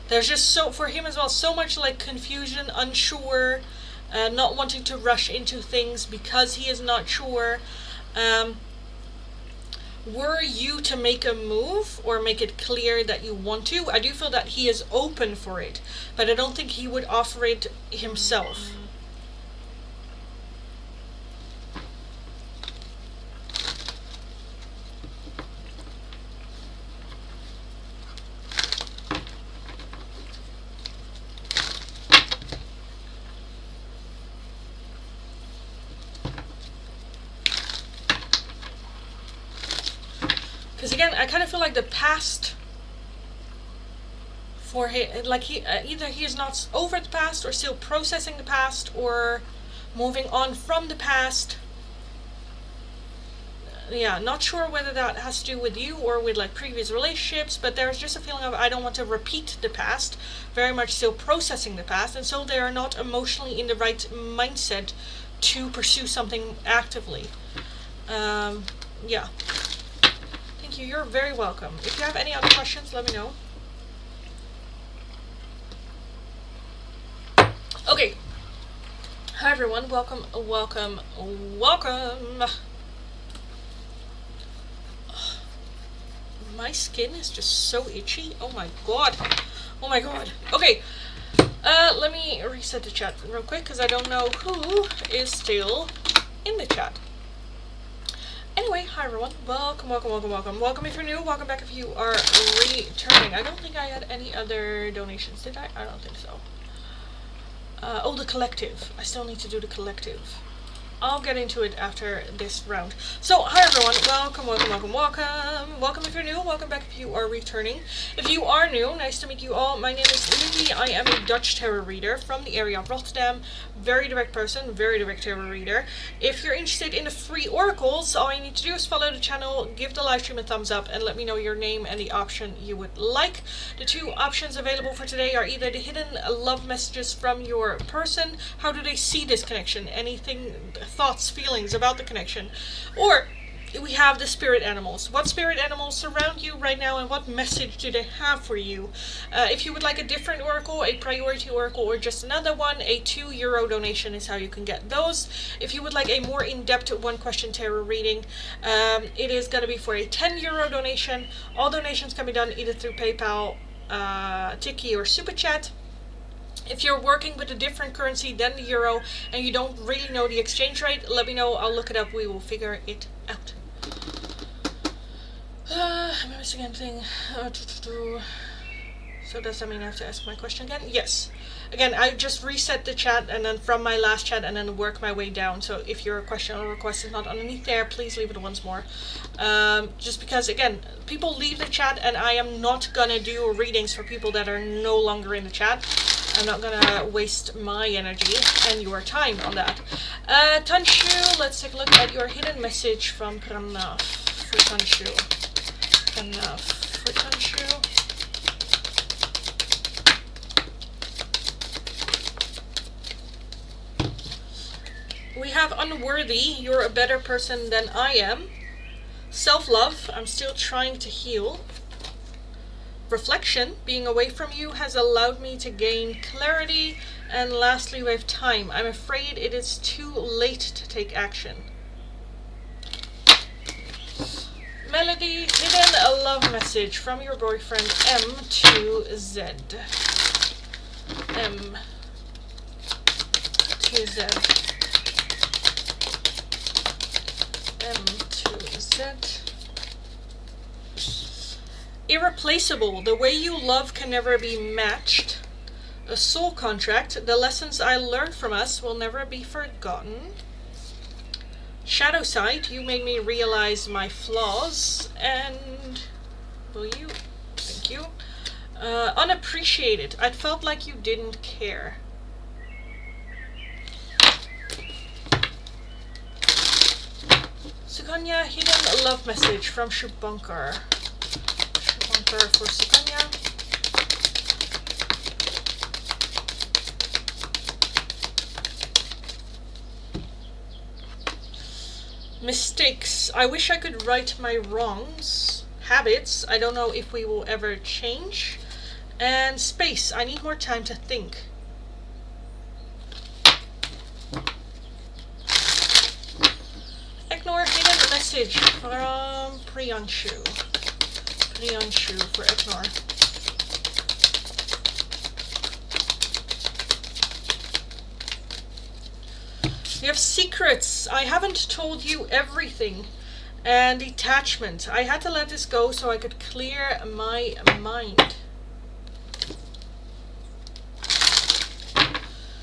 There's just so, for him as well, so much like confusion, unsure, not wanting to rush into things because he is not sure. Were you to make a move or make it clear that you want to, I do feel that he is open for it, but I don't think he would offer it himself. Because again, I kind of feel like the past for him, like he either he is not over the past or still processing the past or moving on from the past. Yeah, not sure whether that has to do with you or with like previous relationships, but there's just a feeling of I don't want to repeat the past, very much still processing the past, and so they are not emotionally in the right mindset to pursue something actively. Yeah. Thank you, you're very welcome. If you have any other questions, let me know. Okay. Hi everyone, welcome. My skin is just so itchy. Oh my god. Okay. Let me reset the chat real quick because I don't know who is still in the chat. Anyway, hi everyone. Welcome. Welcome if you're new. Welcome back if you are returning. I don't think I had any other donations, did I? I don't think so. Oh, the collective. I still need to do the collective. I'll get into it after this round. So, hi everyone, welcome. Welcome if you're new, welcome back if you are returning. If you are new, nice to meet you all. My name is Lindy. I am a Dutch tarot reader from the area of Rotterdam. Very direct person, very direct tarot reader. If you're interested in the free oracles, all you need to do is follow the channel, give the live stream a thumbs up, and let me know your name and the option you would like. The two options available for today are either the hidden love messages from your person, how do they see this connection, anything, thoughts, feelings about the connection, or we have the spirit animals. What spirit animals surround you right now and what message do they have for you? If you would like a different oracle, a priority oracle, or just another one, a €2 donation is how you can get those. If you would like a more in-depth one question tarot reading, it is going to be for a €10 donation. All donations can be done either through PayPal, Tiki, or Super Chat. If you're working with a different currency than the euro and you don't really know the exchange rate, let me know. I'll look it up. We will figure it out. Am I missing anything? So does that mean I have to ask my question again? Yes. again, I just reset the chat and then from my last chat and then work my way down. So if your question or request is not underneath there, please leave it once more. Just because, again, people leave the chat and I am not gonna do readings for people that are no longer in the chat. I'm not gonna waste my energy and your time on that. Tanshu, let's take a look at your hidden message from Pranav for Tanshu. Pranav for Tanshu. We have unworthy, you're a better person than I am. Self-love, I'm still trying to heal. Reflection, being away from you has allowed me to gain clarity. And lastly, we have time. I'm afraid it is too late to take action. Melody, hidden a love message from your boyfriend M to Z. M to Z. M to Z. Irreplaceable. The way you love can never be matched. A soul contract. The lessons I learned from us will never be forgotten. Shadow side. You made me realize my flaws. And will you? Thank you. Unappreciated. I felt like you didn't care. Sukanya, hidden love message from Shubhankar. Shubhankar for Sukanya. Mistakes. I wish I could right my wrongs. Habits. I don't know if we will ever change. And space. I need more time to think. Ignore hidden message from Priyanshu. Priyanshu for ignore. You have secrets. I haven't told you everything. And detachment. I had to let this go so I could clear my mind.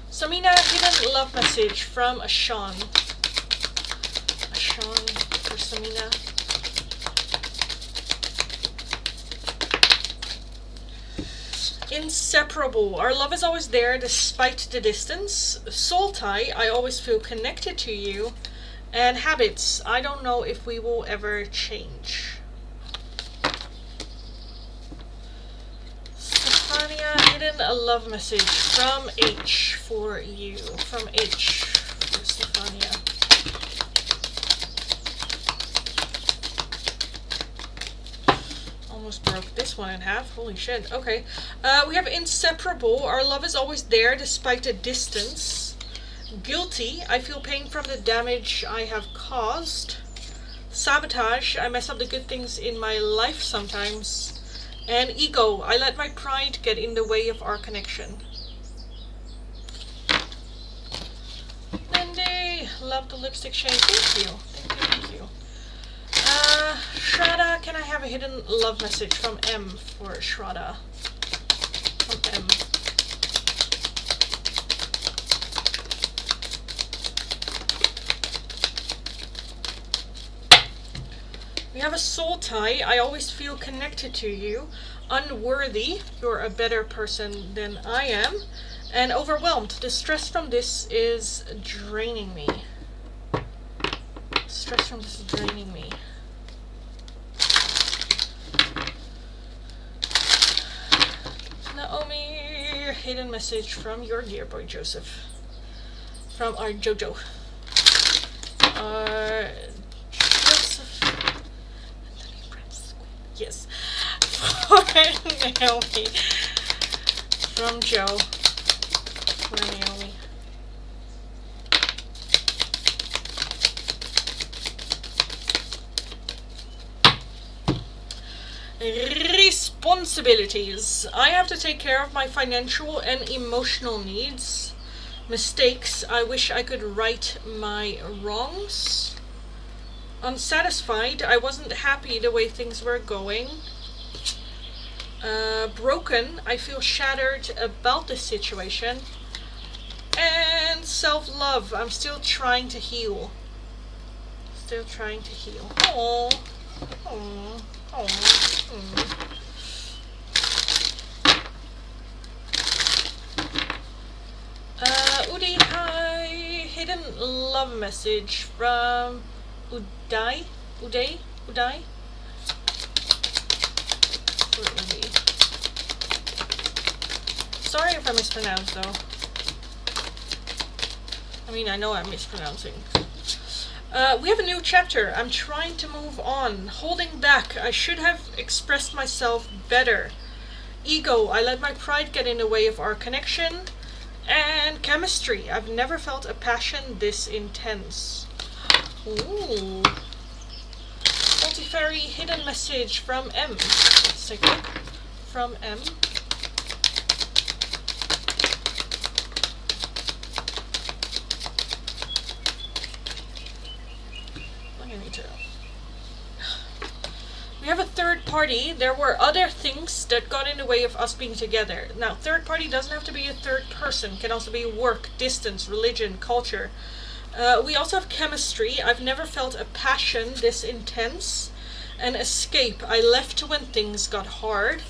Samina, hidden love message from Ashan. Ashan for Samina. Inseparable. Our love is always there despite the distance. Soul tie. I always feel connected to you. And habits. I don't know if we will ever change. Stefania, hidden a love message from H for you. From H for Stefania. Almost broke this one in half. Holy shit. Okay. We have inseparable. Our love is always there despite the distance. Guilty. I feel pain from the damage I have caused. Sabotage. I mess up the good things in my life sometimes. And ego. I let my pride get in the way of our connection. Lindy. Love the lipstick shade. Thank you. Thank you. Shraddha, can I have a hidden love message from M for Shraddha? From M. We have a soul tie. I always feel connected to you. Unworthy. You're a better person than I am. And overwhelmed. The stress from this is draining me. Stress from this is draining me. Naomi, hidden message from your dear boy Joseph. From our Jojo. Our Joseph. Yes. For Naomi. From Joe. For Naomi. Responsibilities. I have to take care of my financial and emotional needs. Mistakes. I wish I could right my wrongs. Unsatisfied. I wasn't happy the way things were going. Broken. I feel shattered about the situation. And self-love. I'm still trying to heal. Still trying to heal. Oh. Oh. Oh. Udi, hi. Hidden love message from Uday. Uday? Uday? Where is he? Sorry if I mispronounce though. I mean, I know I'm mispronouncing. We have a new chapter. I'm trying to move on. Holding back. I should have expressed myself better. Ego. I let my pride get in the way of our connection. And chemistry. I've never felt a passion this intense. Ooh. Multifairy hidden message from M. Let's take a look. From M. We have a third party. There were other things that got in the way of us being together. Now, third party doesn't have to be a third person. It can also be work, distance, religion, culture. We also have chemistry. I've never felt a passion this intense. And escape. I left when things got hard.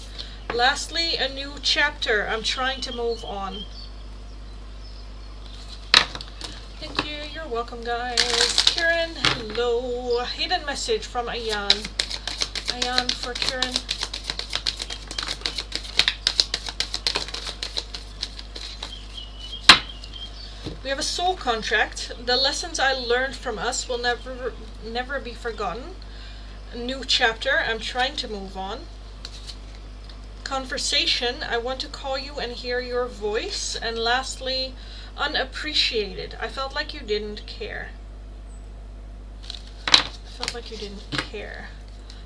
Lastly, a new chapter. I'm trying to move on. Thank you. You're welcome, guys. Kieran, hello. Hidden message from Ayan. Ayan for Kieran. We have a soul contract. The lessons I learned from us will never be forgotten. A new chapter. I'm trying to move on. Conversation. I want to call you and hear your voice. And lastly, unappreciated. I felt like you didn't care. I felt like you didn't care.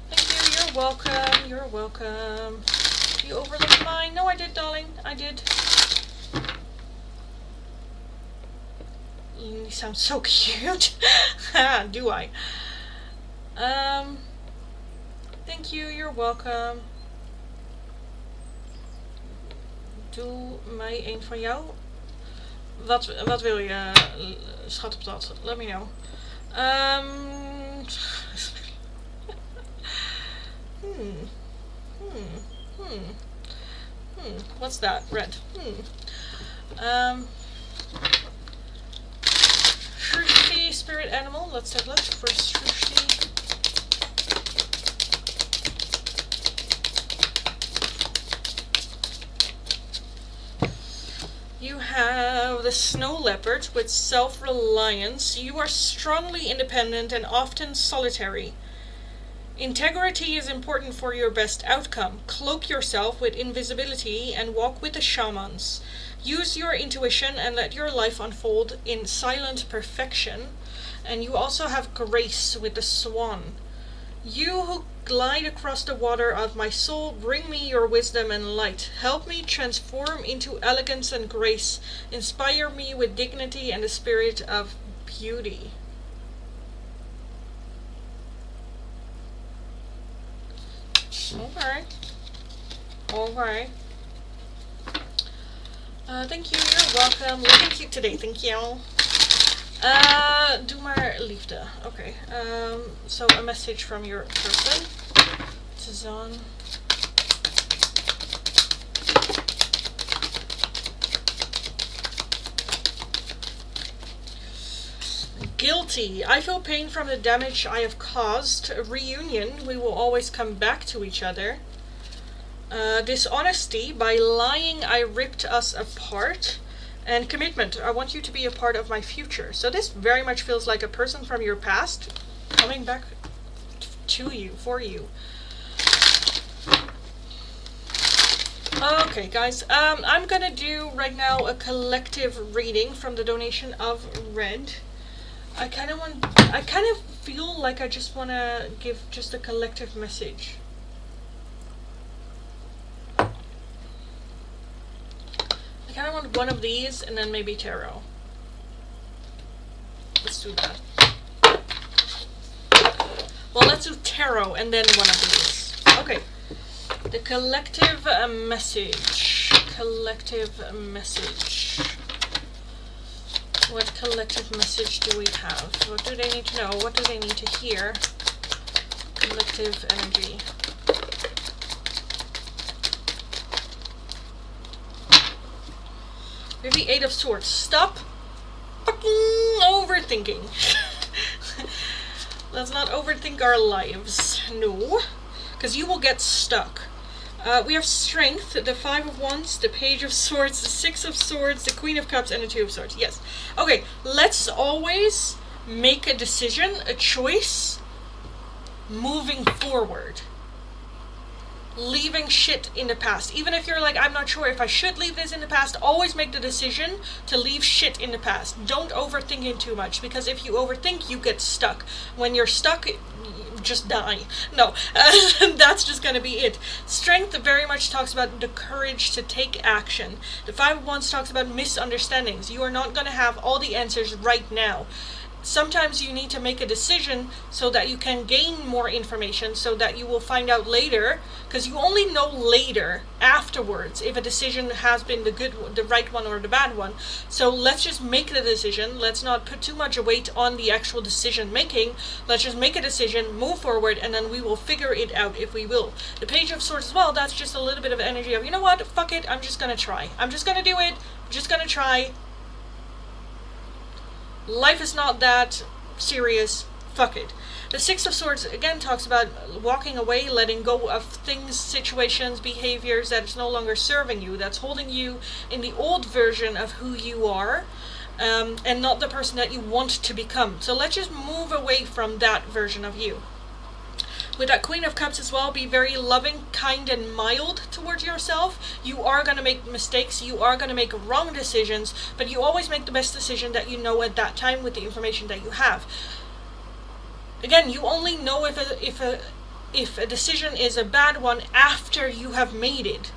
Thank you. You're welcome. You're welcome. You overlooked mine. No, I did, darling. I did. You sound so cute. Do I? Thank you. You're welcome. Doe mij een van jou. Wat wil je, schat op dat? Let me know. What's that? Red. Shrushti, spirit animal. Let's have a look for Shrushti. You have the snow leopard with self-reliance. You are strongly independent and often solitary. Integrity is important for your best outcome. Cloak yourself with invisibility and walk with the shamans. Use your intuition and let your life unfold in silent perfection. And you also have grace with the swan. You who glide across the water of my soul, bring me your wisdom and light. Help me transform into elegance and grace. Inspire me with dignity and the spirit of beauty. Okay. Okay. Thank you, you're welcome. Looking cute today, thank you. Doe maar liefde. Okay. So a message from your person. Suzanne. Guilty. I feel pain from the damage I have caused. A reunion. We will always come back to each other. Dishonesty. By lying, I ripped us apart. And commitment. I want you to be a part of my future. So this very much feels like a person from your past coming back to you, for you. Okay, guys. I'm gonna do right now a collective reading from the donation of Red. I kind of feel like I just want to give just a collective message. I kind of want one of these and then maybe tarot. Let's do that. Well, let's do tarot and then one of these. Okay. The collective message. Collective message. What collective message do we have? What do they need to know? What do they need to hear? Collective energy. We have the Eight of Swords. Stop fucking overthinking. Let's not overthink our lives. No. Because you will get stuck. We have Strength, the Five of Wands, the Page of Swords, the Six of Swords, the Queen of Cups, and the Two of Swords. Yes. Okay, let's always make a decision, a choice, moving forward. Leaving shit in the past. Even if you're like, I'm not sure if I should leave this in the past, always make the decision to leave shit in the past. Don't overthink it too much, because if you overthink, you get stuck. When you're stuck, you just die. No, that's just gonna be it. Strength very much talks about the courage to take action. The Five of Wands talks about misunderstandings. You are not gonna have all the answers right now. Sometimes you need to make a decision so that you can gain more information, so that you will find out later, because you only know later, afterwards, if a decision has been the right one or the bad one. So let's just make the decision. Let's not put too much weight on the actual decision making. Let's just make a decision, move forward, and then we will figure it out if we will. The Page of Swords as well, that's just a little bit of energy of, you know what, fuck it, I'm just gonna try. I'm just gonna do it, I'm just gonna try. Life is not that serious. Fuck it. The Six of Swords again talks about walking away, letting go of things, situations, behaviors that is no longer serving you, that's holding you in the old version of who you are, and not the person that you want to become. So let's just move away from that version of you. With that Queen of Cups as well, be very loving, kind, and mild towards yourself. You are going to make mistakes. You are going to make wrong decisions, but you always make the best decision that you know at that time with the information that you have. Again, you only know if a decision is a bad one after you have made it.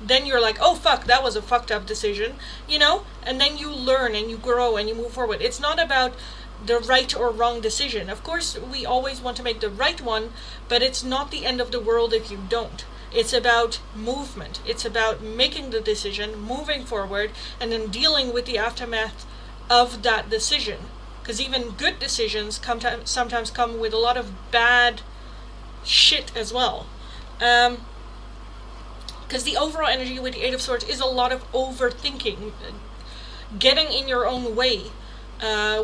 Then you're like, oh fuck, that was a fucked up decision, you know? And then you learn and you grow and you move forward. It's not about the right or wrong decision. Of course, we always want to make the right one, but it's not the end of the world if you don't. It's about movement. It's about making the decision, moving forward, and then dealing with the aftermath of that decision. Because even good decisions sometimes come with a lot of bad shit as well. Because the overall energy with the Eight of Swords is a lot of overthinking, getting in your own way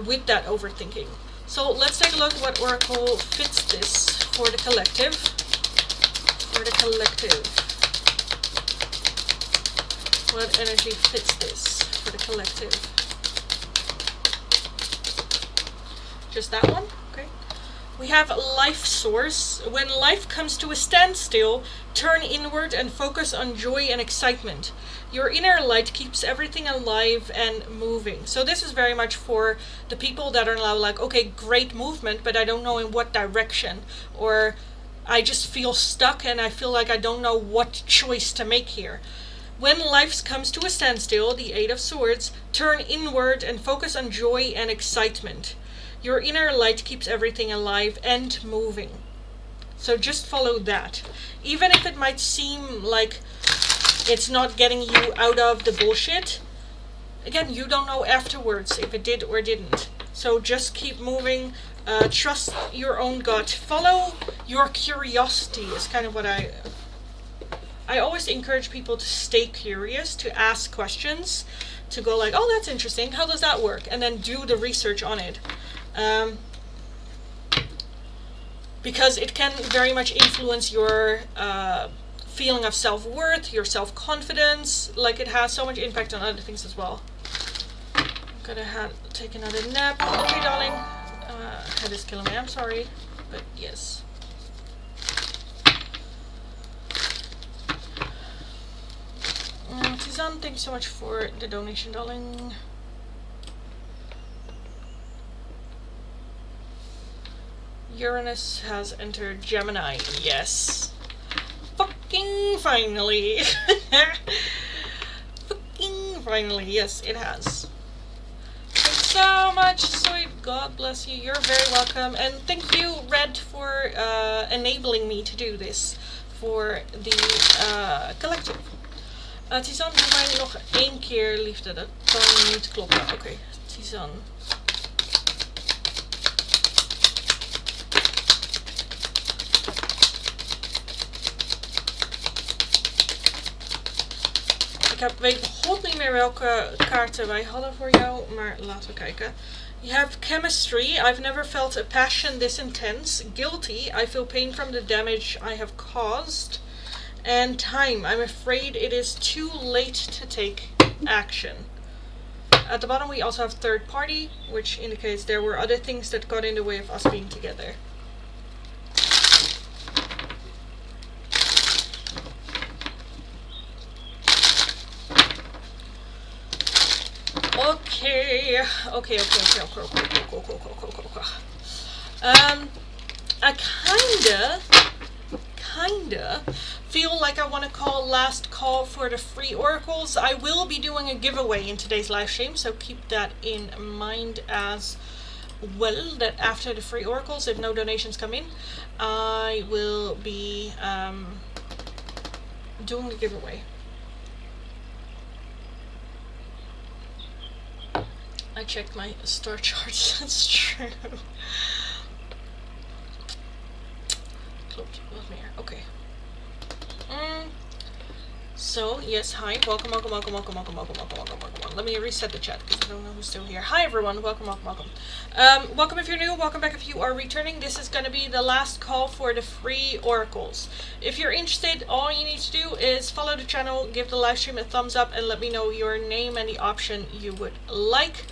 with that overthinking. So let's take a look at what oracle fits this for the collective. For the collective. What energy fits this for the collective? Just that one? Okay. We have life source. When life comes to a standstill, turn inward and focus on joy and excitement. Your inner light keeps everything alive and moving. So this is very much for the people that are now like, okay, great movement, but I don't know in what direction. Or I just feel stuck and I feel like I don't know what choice to make here. When life comes to a standstill, the Eight of Swords, turn inward and focus on joy and excitement. Your inner light keeps everything alive and moving. So just follow that. Even if it might seem like it's not getting you out of the bullshit, again, you don't know afterwards if it did or didn't. So just keep moving. Trust your own gut. Follow your curiosity is kind of what I always encourage people to stay curious, to ask questions, to go like, oh, that's interesting. How does that work? And then do the research on it. Because it can very much influence your feeling of self-worth, your self-confidence. Like, it has so much impact on other things as well. I'm gonna take another nap. Okay, darling. Head is killing me, I'm sorry. But yes. Tizan, thank you so much for the donation, darling. Uranus has entered Gemini. Yes. Fucking finally. Fucking finally. Yes, it has. Thanks so much, sweet. God bless you. You're very welcome. And thank you, Red, for enabling me to do this. voor the collective. Tizan, doe mij nog 1 keer liefde. Dat kan niet kloppen. Oké, Tizan. Ik weet god niet meer welke kaarten wij hadden voor jou, maar laten we kijken. You have chemistry. I've never felt a passion this intense. Guilty. I feel pain from the damage I have caused. And time. I'm afraid it is too late to take action. At the bottom we also have third party, which indicates there were other things that got in the way of us being together. Okay. I kinda feel like I want to call last call for the free oracles. I will be doing a giveaway in today's live stream, so keep that in mind as well, that after the free oracles, if no donations come in, I will be doing the giveaway. I checked my star charts, that's true. Klopt, wat meer. Oké. So, yes, hi. Welcome. Let me reset the chat because I don't know who's still here. Hi everyone, welcome. Welcome if you're new, welcome back if you are returning. This is going to be the last call for the free oracles. If you're interested, all you need to do is follow the channel, give the live stream a thumbs up, and let me know your name and the option you would like.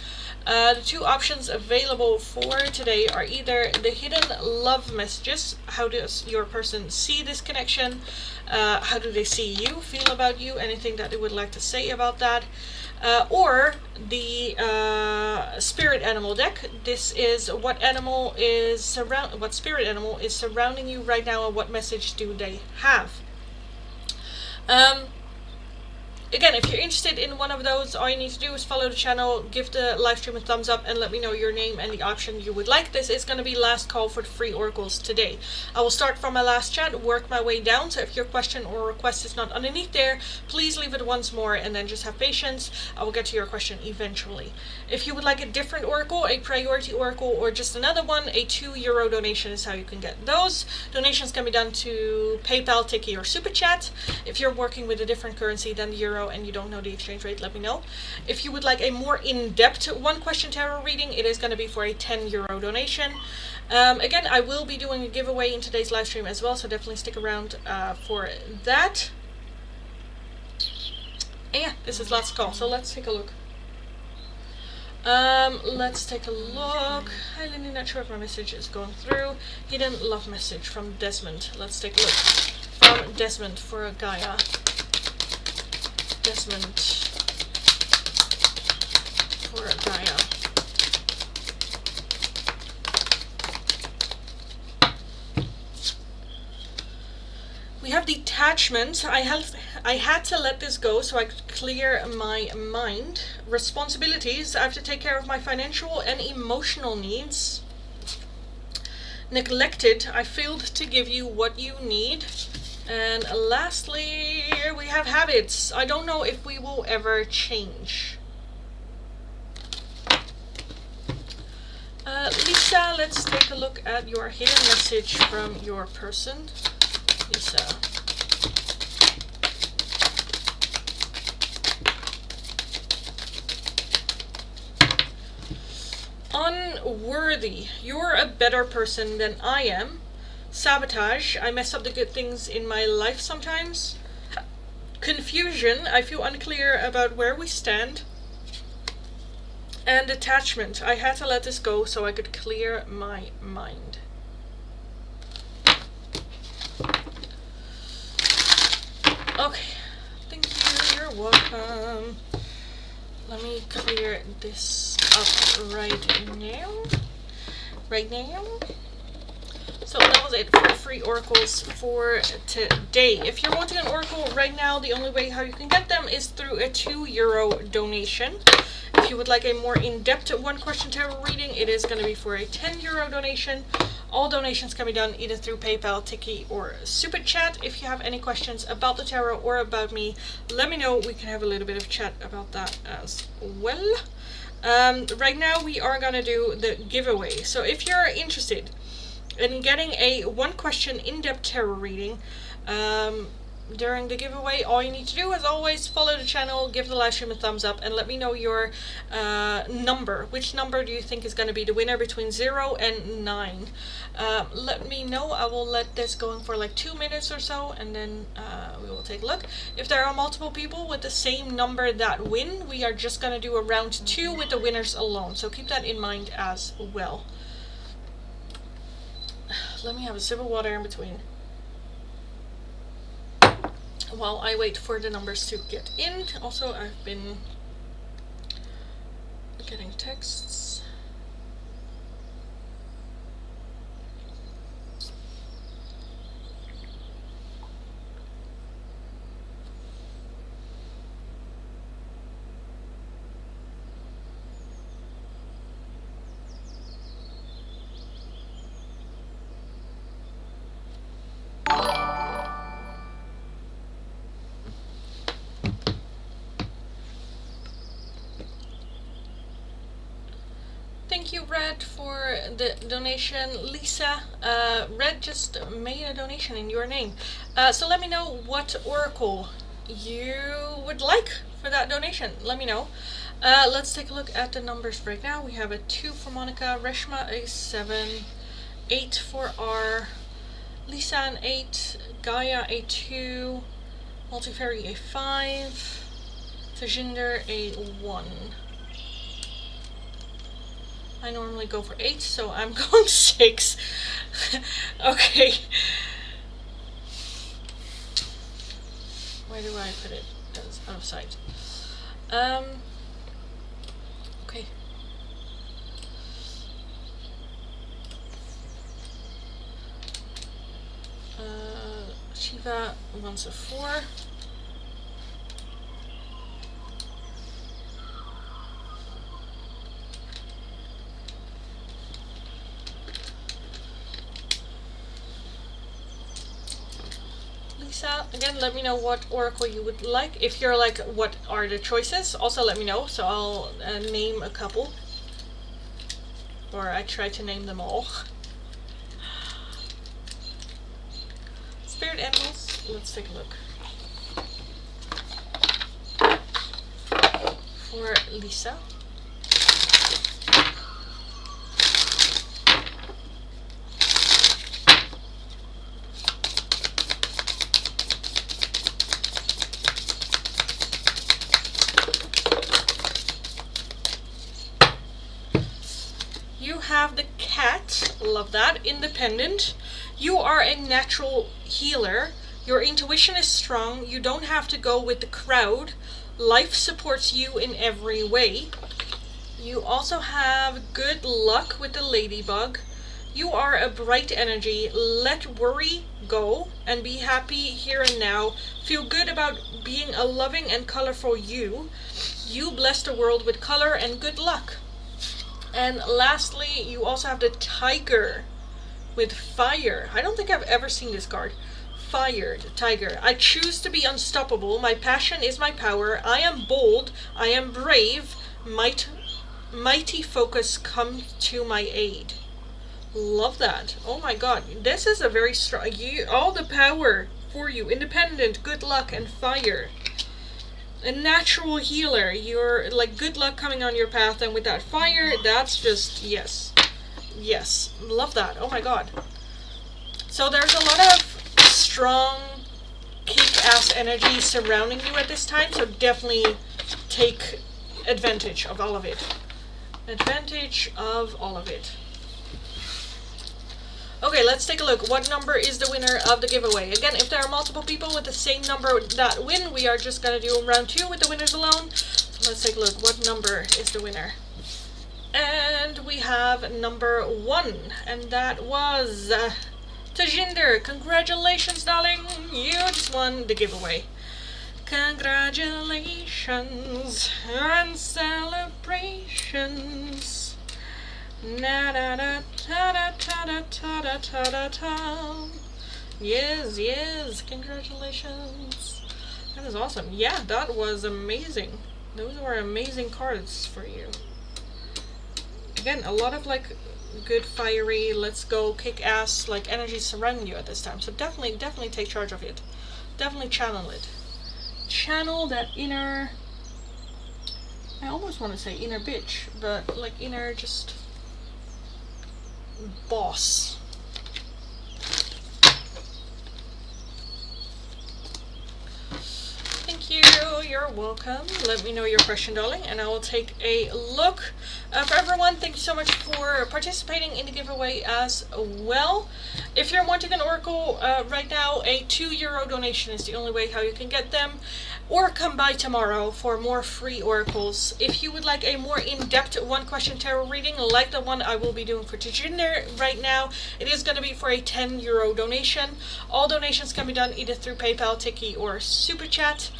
The 2 options available for today are either the hidden love messages. How does your person see this connection? How do they see you, feel about you, anything that they would like to say about that? Or the spirit animal deck. This is what spirit animal is surrounding you right now, and what message do they have? Again, if you're interested in one of those, all you need to do is follow the channel, give the live stream a thumbs up, and let me know your name and the option you would like. This is going to be last call for the free oracles today. I will start from my last chat, work my way down, so if your question or request is not underneath there, please leave it once more and then just have patience. I will get to your question eventually. If you would like a different oracle, a priority oracle, or just another one, a €2 donation is how you can get those. Donations can be done to PayPal, Tiki, or Super Chat. If you're working with a different currency than the euro and you don't know the exchange rate, let me know. If you would like a more in-depth 1-question tarot reading, it is going to be for a €10 donation. Again, I will be doing a giveaway in today's live stream as well, so definitely stick around for that. And yeah, this is last call, so let's take a look. Let's take a look. Hi Lindy, not sure if my message is going through. Hidden love message from Desmond. Let's take a look. From Desmond for Gaia. Desmond for Gaia. We have detachment. I had to let this go so I could clear my mind. Responsibilities. I have to take care of my financial and emotional needs. Neglected. I failed to give you what you need. And lastly, we have habits. I don't know if we will ever change. Lisa, let's take a look at your hidden message from your person. Lisa. Unworthy. You're a better person than I am. Sabotage. I mess up the good things in my life sometimes. Confusion. I feel unclear about where we stand. And attachment. I had to let this go so I could clear my mind. Okay. Thank you. You're welcome. Let me clear this up right now. So that was it for free oracles for today. If you're wanting an oracle right now, the only way how you can get them is through a €2 donation. If you would like a more in-depth 1-question tarot reading, it is going to be for a €10 donation. All donations can be done either through PayPal, Tiki, or Super Chat. If you have any questions about the tarot or about me, let me know. We can have a little bit of chat about that as well. Right now we are gonna do the giveaway. So if you're interested in getting a 1-question in-depth tarot reading during the giveaway, all you need to do is always follow the channel, give the live stream a thumbs up, and let me know your number. Which number do you think is going to be the winner between 0 and 9? Let me know. I will let this going for like 2 minutes or so, and then we will take a look. If there are multiple people with the same number that win, we are just going to do a round 2 with the winners alone. So keep that in mind as well. Let me have a sip of water in between while I wait for the numbers to get in. Also, I've been getting texts. Thank you, Red, for the donation. Lisa, Red just made a donation in your name. So let me know what oracle you would like for that donation. Let me know. Let's take a look at the numbers right now. We have a 2 for Monica, Reshma a 7, 8 for R, Lisa an 8, Gaia a 2, Multifairy a 5, Tajinder a 1. I normally go for 8, so I'm going 6. Okay. Where do I put it? That's out of sight. Okay. Shiva wants a 4. Again, let me know what oracle you would like. If you're like, what are the choices? Also let me know, so I'll name a couple. Or I try to name them all. Spirit animals, let's take a look. For Lisa. Have the cat, love that. Independent. You are a natural healer. Your intuition is strong. You don't have to go with the crowd. Life supports you in every way. You also have good luck with the ladybug. You are a bright energy. Let worry go and be happy here and now. Feel good about being a loving and colorful you. You bless the world with color and good luck. And lastly, you also have the tiger with fire. I don't think I've ever seen this card. Fire, the tiger. I choose to be unstoppable. My passion is my power. I am bold. I am brave. Mighty focus come to my aid. Love that. Oh my god. This is a very strong... all the power for you. Independent, good luck, and fire. A natural healer. You're like good luck coming on your path, and with that fire, that's just yes. Yes. Love that. Oh my god. So there's a lot of strong kick-ass energy surrounding you at this time, so definitely take advantage of all of it. Advantage of all of it. Okay, let's take a look. What number is the winner of the giveaway? Again, if there are multiple people with the same number that win, we are just going to do round 2 with the winners alone. So let's take a look. What number is the winner? And we have number 1. And that was Tajinder. Congratulations, darling. You just won the giveaway. Congratulations and celebrations. Na da da da da da da ta da ta da ta. Yes, yes, congratulations. That is awesome. Yeah, that was amazing. Those were amazing cards for you. Again, a lot of like good fiery, let's go kick ass like energy surrounding you at this time. So definitely take charge of it. Definitely channel it. Channel that inner, I almost want to say inner bitch, but like inner just boss. Thank you, you're welcome. Let me know your question, darling, and I will take a look. For everyone, thank you so much for participating in the giveaway as well. If you're wanting an oracle right now, a €2 donation is the only way how you can get them, or come by tomorrow for more free oracles. If you would like a more in-depth one-question tarot reading like the one I will be doing for Tajinder right now, it is going to be for a €10 donation. All donations can be done either through PayPal, Tiki, or Super Chat.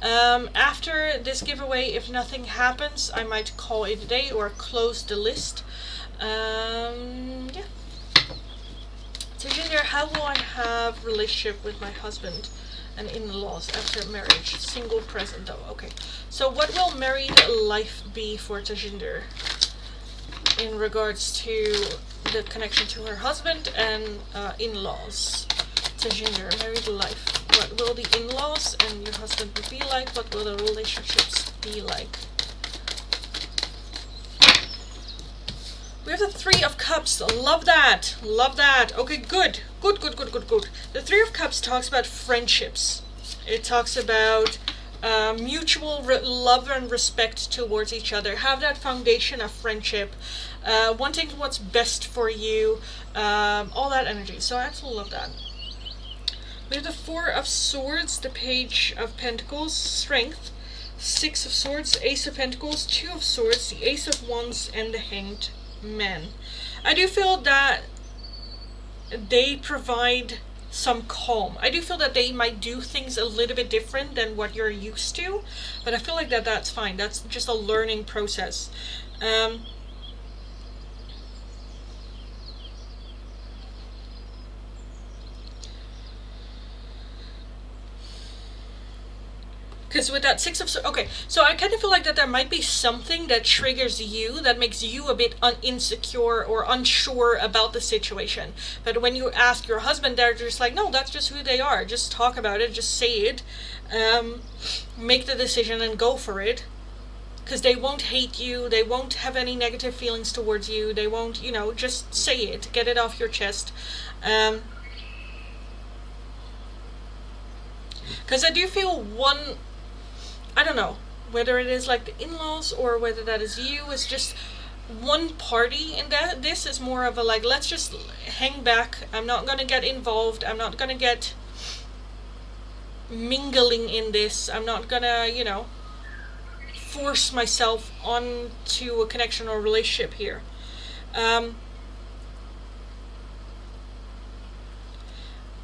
After this giveaway, if nothing happens, I might call it a day or close the list. Yeah. Tajinder, how will I have relationship with my husband and in-laws after marriage? Single, present though. Okay. So what will married life be for Tajinder in regards to the connection to her husband and in-laws? Tajinder, married life. What will the in-laws and your husband be like? What will the relationships be like? We have the Three of Cups. Love that. Love that. Okay, good. Good. The Three of Cups talks about friendships. It talks about mutual love and respect towards each other. Have that foundation of friendship. Wanting what's best for you. All that energy. So I absolutely love that. We have the Four of Swords, the Page of Pentacles, Strength, Six of Swords, Ace of Pentacles, Two of Swords, the Ace of Wands, and the Hanged Man. I do feel that they provide some calm. I do feel that they might do things a little bit different than what you're used to, but I feel like that's fine. That's just a learning process. Because with that Six of Swords, okay, so I kind of feel like that there might be something that triggers you, that makes you a bit insecure or unsure about the situation. But when you ask your husband, they're just like, no, that's just who they are. Just talk about it, just say it, make the decision and go for it. Because they won't hate you, they won't have any negative feelings towards you, they won't, you know, just say it, get it off your chest. Because I do feel I don't know, whether it is like the in-laws or whether that is you, is just one party in that. This is more of a like, let's just hang back, I'm not going to get involved, I'm not going to get mingling in this, I'm not going to, you know, force myself onto a connection or relationship here.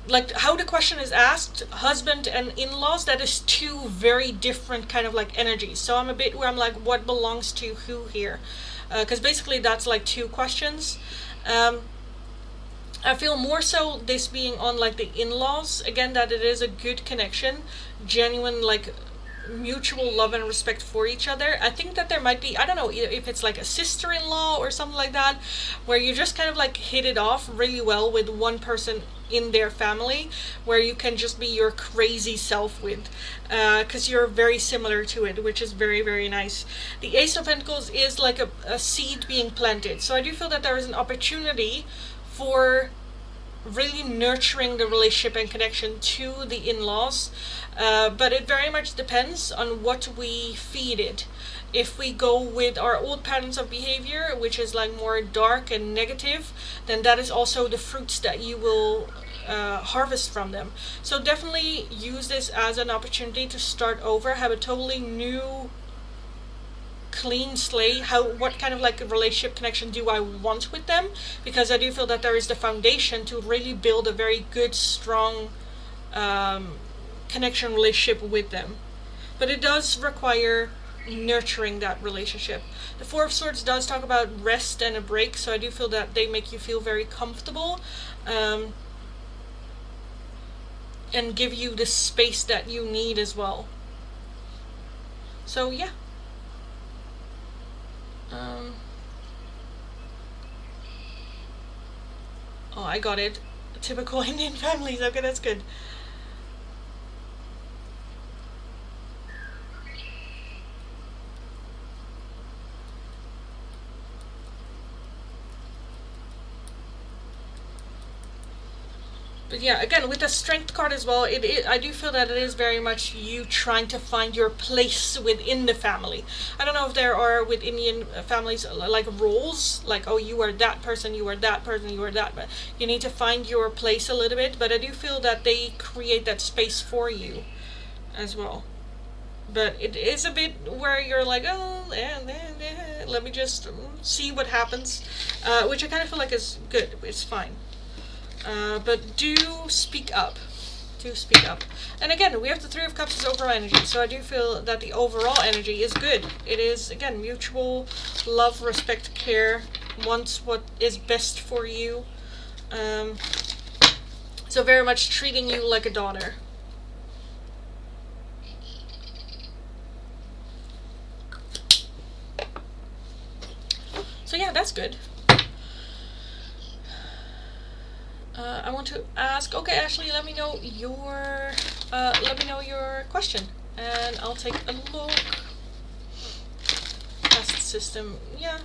Like how the question is asked, husband and in-laws, that is two very different kind of like energies. So I'm a bit where I'm like, what belongs to who here? Because basically that's like two questions. I feel more so this being on like the in-laws, again, that it is a good connection, genuine like mutual love and respect for each other. I think that there might be, I don't know if it's like a sister-in-law or something like that, where you just kind of like hit it off really well with one person in their family, where you can just be your crazy self with, because you're very similar to it, which is very, very nice. The Ace of Pentacles is like a seed being planted. So I do feel that there is an opportunity for really nurturing the relationship and connection to the in-laws, but it very much depends on what we feed it. If we go with our old patterns of behavior, which is like more dark and negative, then that is also the fruits that you will harvest from them. So definitely use this as an opportunity to start over, have a totally new clean slate. What kind of like a relationship connection do I want with them? Because I do feel that there is the foundation to really build a very good, strong connection relationship with them. But it does require nurturing that relationship. The Four of Swords does talk about rest and a break, so I do feel that they make you feel very comfortable, and give you the space that you need as well. So yeah. Oh, I got it. Typical Indian families. Okay, that's good. But yeah, again, with the strength card as well, I do feel that it is very much you trying to find your place within the family. I don't know if there are with Indian families like roles, like, oh, you are that person, you are that person, you are that, but you need to find your place a little bit. But I do feel that they create that space for you as well. But it is a bit where you're like, oh, let me just see what happens, which I kind of feel like is good. It's fine. But do speak up. Do speak up. And again, we have the Three of Cups as overall energy, so I do feel that the overall energy is good. It is, again, mutual love, respect, care, wants what is best for you. So very much treating you like a daughter. So yeah, that's good. I want to ask. Okay, Ashley, let me know your question, and I'll take a look. Past system, yeah.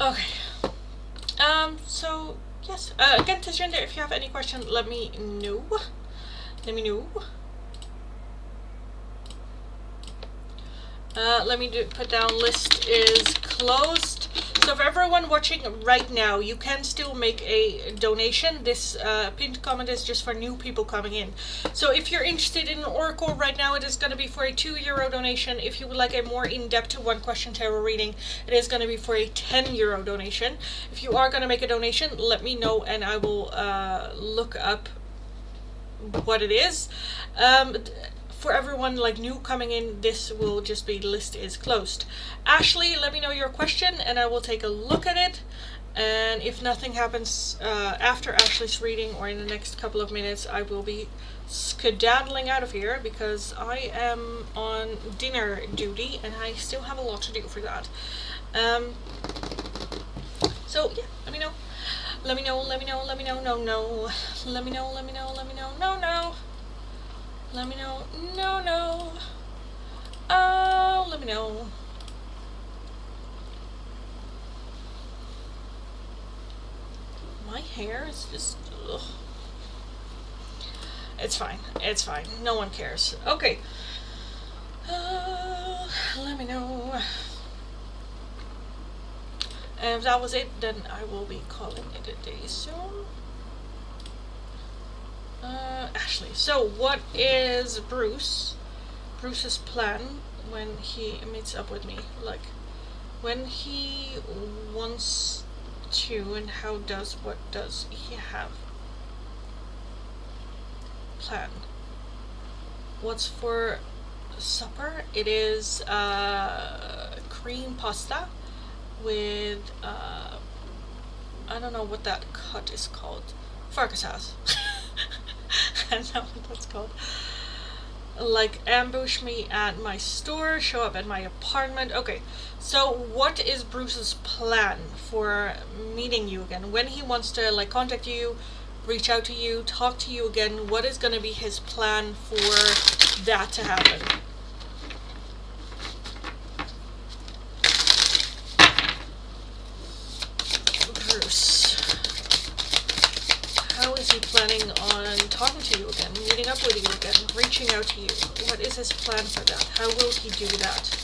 Okay. So yes. Again, Tishinda, if you have any question, let me know. Let me know. Let me put down list is closed. So for everyone watching right now, you can still make a donation. This pinned comment is just for new people coming in. So if you're interested in an oracle right now, it is going to be for a €2 donation. If you would like a more in-depth one question tarot reading, it is going to be for a €10 donation. If you are going to make a donation, let me know and I will look up what it is. For everyone like new coming in, this will just be list is closed. Ashley, let me know your question and I will take a look at it. And if nothing happens after Ashley's reading or in the next couple of minutes, I will be skedaddling out of here because I am on dinner duty and I still have a lot to do for that. So yeah, let me know. Let me know, let me know, let me know, no. Let me know, let me know, let me know, no. Let me know, no. Oh, let me know. My hair is just, ugh. It's fine, no one cares. Okay. Let me know. And if that was it, then I will be calling it a day soon. Ashley, so what is Bruce's plan when he meets up with me? Like, when he wants to, and what does he have plan? What's for supper? It is cream pasta with I don't know what that cut is called. Farkas house. I don't know what that's called. Like, ambush me at my store, show up at my apartment. Okay, so what is Bruce's plan for meeting you again? When he wants to like contact you, reach out to you, talk to you again, what is going to be his plan for that to happen? Bruce. planning on talking to you again, meeting up with you again, reaching out to you? What is his plan for that? How will he do that?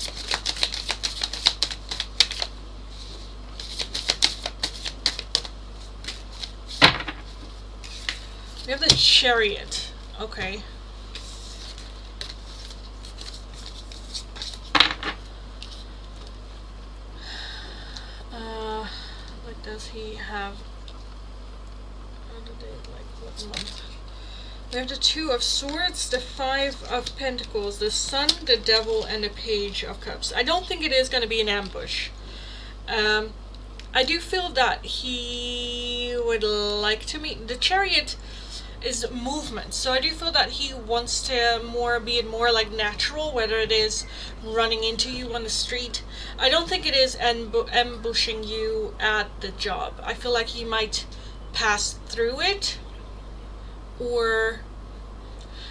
We have the Chariot. Okay. What does he have? How do they, like, what month? We have the Two of Swords, the Five of Pentacles, the Sun, the Devil, and the Page of Cups. I don't think it is going to be an ambush. I do feel that he would like to meet. The Chariot is movement, so I do feel that he wants to be more like natural, whether it is running into you on the street. I don't think it is ambushing you at the job. I feel like he might pass through it, or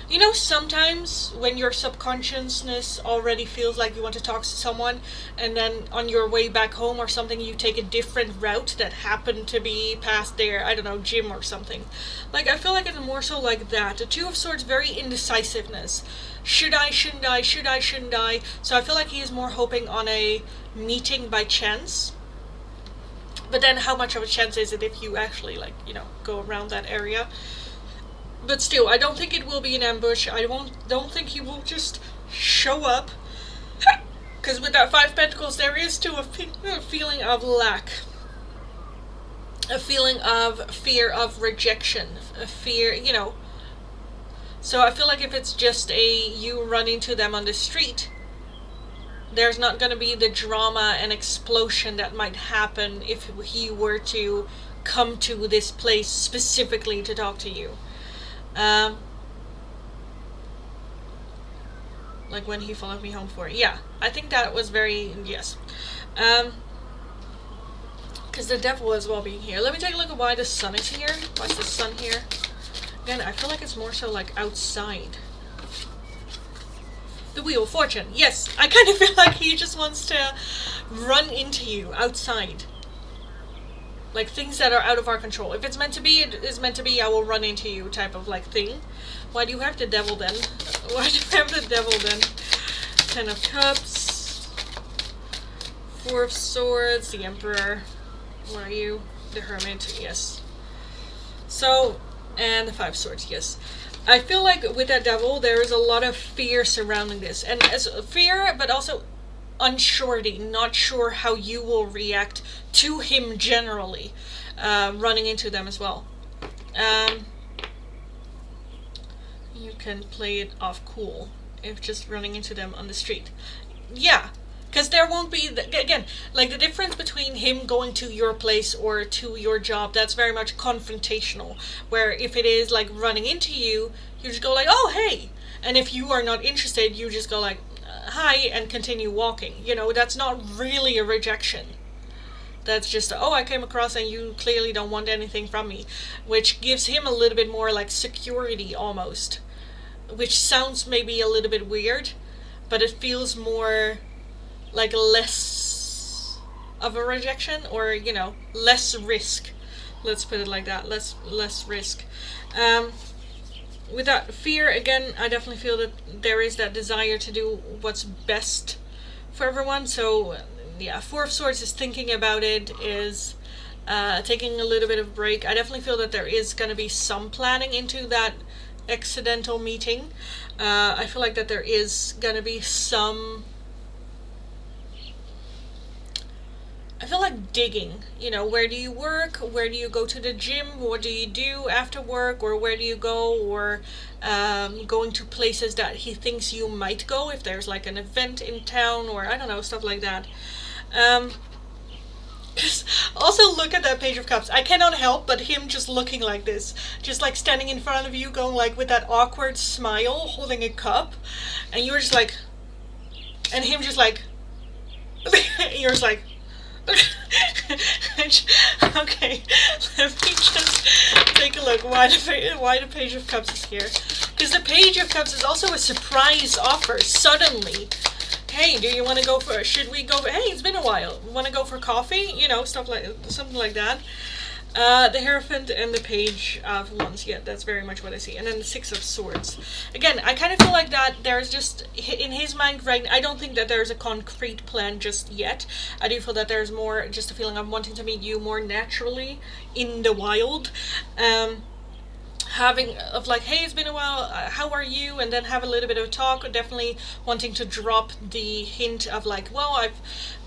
you know, sometimes when your subconsciousness already feels like you want to talk to someone, and then on your way back home or something, you take a different route that happened to be past their, I don't know, gym or something. Like, I feel like it's more so like that. The Two of Swords, very indecisiveness. Should I, shouldn't I, should I, shouldn't I? So I feel like he is more hoping on a meeting by chance. But then how much of a chance is it if you actually, like, you know, go around that area? But still, I don't think it will be an ambush. I don't think he will just show up. Because with that Five of Pentacles, there is too a feeling of lack. A feeling of fear of rejection. A fear, you know. So I feel like if it's just you run into them on the street, there's not going to be the drama and explosion that might happen if he were to come to this place specifically to talk to you. Like when he followed me home for it. Yeah, I think that was very, yes. Because the Devil as well being here. Let me take a look at why the Sun is here. Why is the Sun here? Again, I feel like it's more so like outside. The Wheel of Fortune. Yes, I kind of feel like he just wants to run into you outside. Like things that are out of our control. If it's meant to be, it is meant to be. I will run into you type of like thing. Why do you have the Devil then? Why do you have the Devil then? Ten of Cups. Four of Swords. The Emperor. What are you? The Hermit. Yes. So, and the Five of Swords. Yes. I feel like with that Devil, there is a lot of fear surrounding this. And as fear, but also unsurety, not sure how you will react to him generally, running into them as well. You can play it off cool if just running into them on the street. Yeah, because there won't be, again, like the difference between him going to your place or to your job, that's very much confrontational, where if it is like running into you, you just go like, oh, hey, and if you are not interested, you just go like, hi, and continue walking. You know, that's not really a rejection. That's just, oh, I came across and you clearly don't want anything from me. Which gives him a little bit more like security almost. Which sounds maybe a little bit weird, but it feels more like less of a rejection, or, you know, less risk. Let's put it like that, less risk. With that fear, again, I definitely feel that there is that desire to do what's best for everyone. So, yeah, Four of Swords is thinking about it, is taking a little bit of break. I definitely feel that there is going to be some planning into that accidental meeting. I feel like that there is going to be some... I feel like digging, you know, where do you work, where do you go to the gym, what do you do after work, or where do you go, or going to places that he thinks you might go, if there's like an event in town, or I don't know, stuff like that. Also look at that Page of Cups. I cannot help but him just looking like this, just like standing in front of you, going like with that awkward smile, holding a cup, and you're just like, and him just like, you're just like, okay, let me just take a look why the Page of Cups is here. Because the Page of Cups is also a surprise offer, suddenly. Hey, do you want to go for, should we go for, hey, it's been a while, want to go for coffee? You know, stuff like, something like that. The Hierophant and the Page of Wands. Yeah, that's very much what I see. And then the Six of Swords. Again, I kind of feel like that there's just, in his mind, right, I don't think that there's a concrete plan just yet. I do feel that there's more just a feeling of wanting to meet you more naturally in the wild. Having of like, hey, it's been a while, how are you, and then have a little bit of a talk. Definitely wanting to drop the hint of like, well, I've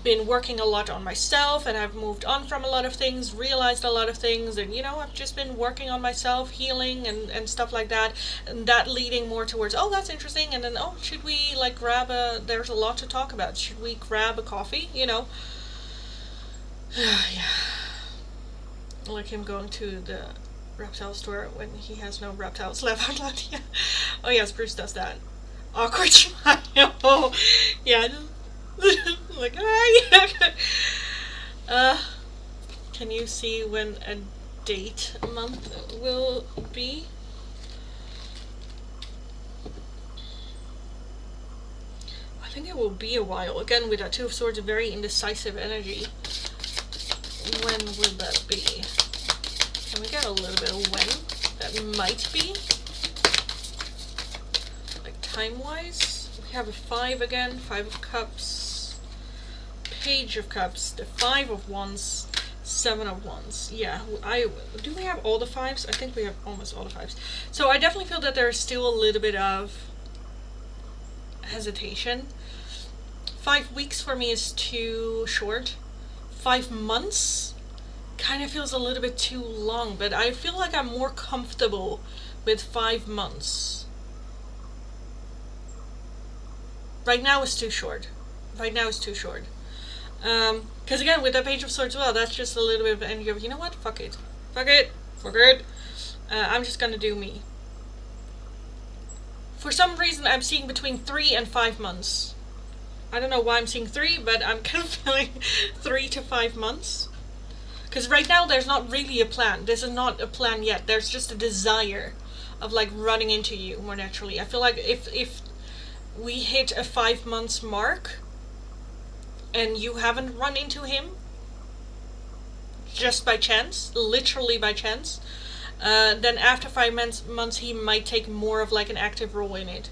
been working a lot on myself and I've moved on from a lot of things, realized a lot of things, and you know, I've just been working on myself, healing and stuff like that, and that leading more towards, oh, that's interesting, and then, oh, should we like grab a, there's a lot to talk about, should we grab a coffee, you know? Yeah, like him going to the reptile store when he has no reptiles left out loud. Yeah. Oh yes, Bruce does that. Awkward smile. Yeah. Like, hi. Can you see when a date month will be? I think it will be a while. Again, with that Two of Swords, a very indecisive energy. When will that be? Can we get a little bit of when that might be? Like time-wise? We have a 5 again, 5 of Cups, Page of Cups, the 5 of Wands, 7 of Wands. Yeah, do we have all the 5s? I think we have almost all the 5s. So I definitely feel that there's still a little bit of hesitation. 5 weeks for me is too short. 5 months kind of feels a little bit too long, but I feel like I'm more comfortable with 5 months. Right now is too short. Right now is too short. Because again, with the Page of Swords, well, that's just a little bit of energy of, you know what, fuck it. Fuck it. Fuck it. I'm just gonna do me. For some reason, I'm seeing between 3 and 5 months. I don't know why I'm seeing 3, but I'm kind of feeling 3 to 5 months. Because right now there's not really a plan. This is not a plan yet. There's just a desire of like running into you more naturally. I feel like if we hit a 5 months mark and you haven't run into him just by chance, literally by chance, then after 5 months he might take more of like an active role in it.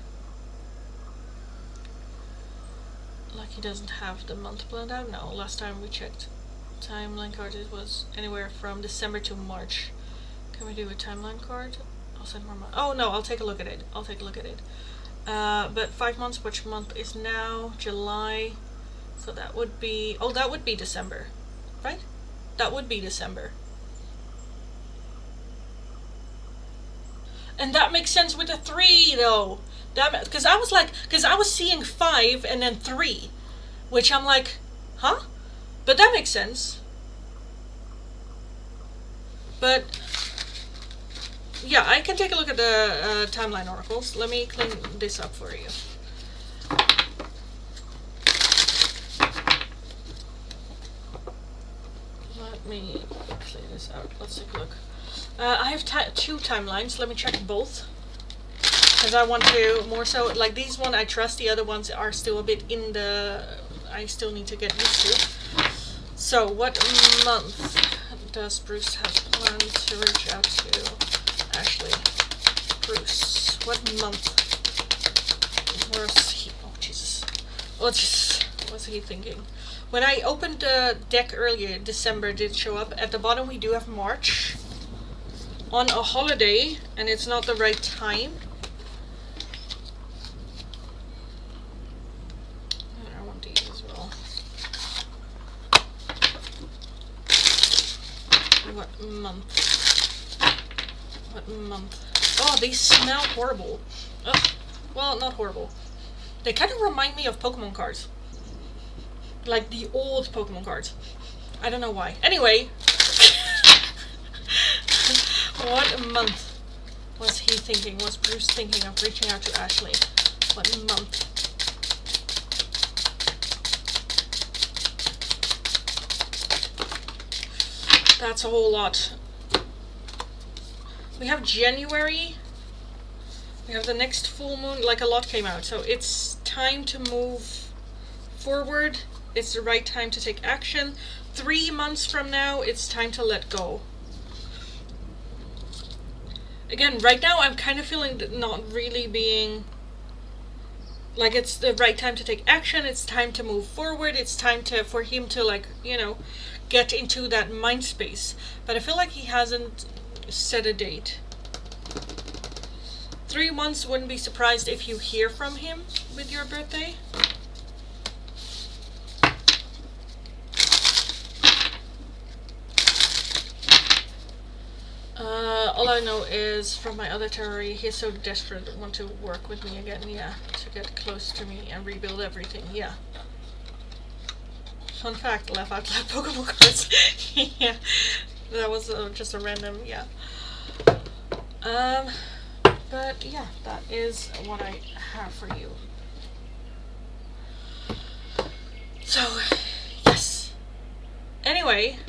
Like he doesn't have the month planned out? No, last time we checked timeline card, it was anywhere from December to March. Can we do a timeline card? I'll send more money. Oh no, I'll take a look at it. I'll take a look at it. But 5 months, which month is now? July. So that would be, oh, that would be December, right? That would be December. And that makes sense with a 3 though. That, because I was seeing 5 and then 3, which I'm like, huh? But that makes sense. But yeah, I can take a look at the timeline oracles. Let me clean this up for you. Let me clean this out. Let's take a look. I have 2 timelines. Let me check both. Because I want to more so, like these one I trust, the other ones are still a bit in the, I still need to get used to. So, what month does Bruce have planned to reach out to Ashley? Bruce, what month was he, oh Jesus, what was he thinking? When I opened the deck earlier, December did show up. At the bottom we do have March. On a holiday, and it's not the right time. What month? What month? Oh, they smell horrible. Ugh. Well, not horrible. They kind of remind me of Pokemon cards. Like the old Pokemon cards. I don't know why. Anyway. What month was he thinking? Was Bruce thinking of reaching out to Ashley? What month? That's a whole lot. We have January. We have the next full moon. Like a lot came out. So it's time to move forward. It's the right time to take action. 3 months from now, it's time to let go. Again, right now I'm kind of feeling not really being like it's the right time to take action. It's time to move forward. It's time for him to, like, get into that mind space. But I feel like he hasn't set a date. 3 months, wouldn't be surprised if you hear from him with your birthday. All I know is from my other tarot, he's so desperate to want to work with me again, yeah, to get close to me and rebuild everything, yeah. Fun fact, laugh out loud Pokemon cards. Yeah, that was just a random, yeah. But yeah, that is what I have for you. So, yes. Anyway,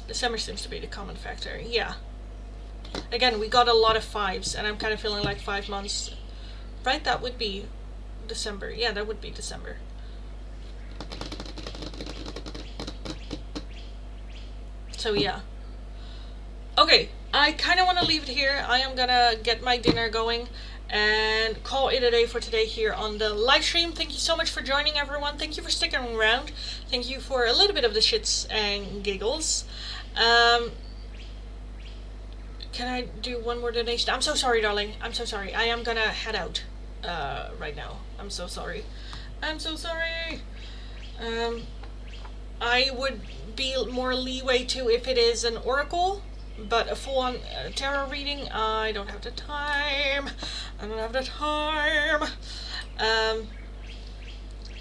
December seems to be the common factor, yeah. Again, we got a lot of 5s, and I'm kind of feeling like 5 months. Right, that would be December. Yeah, that would be December. So yeah. Okay, I kind of want to leave it here. I am gonna get my dinner going and call it a day for today here on the live stream. Thank you so much for joining, everyone. Thank you for sticking around. Thank you for a little bit of the shits and giggles. Can I do one more donation? I'm so sorry, darling. I'm so sorry. I am gonna head out right now. I'm so sorry. I'm so sorry. I would be more leeway to if it is an oracle, but a full-on tarot reading, I don't have the time. I don't have the time.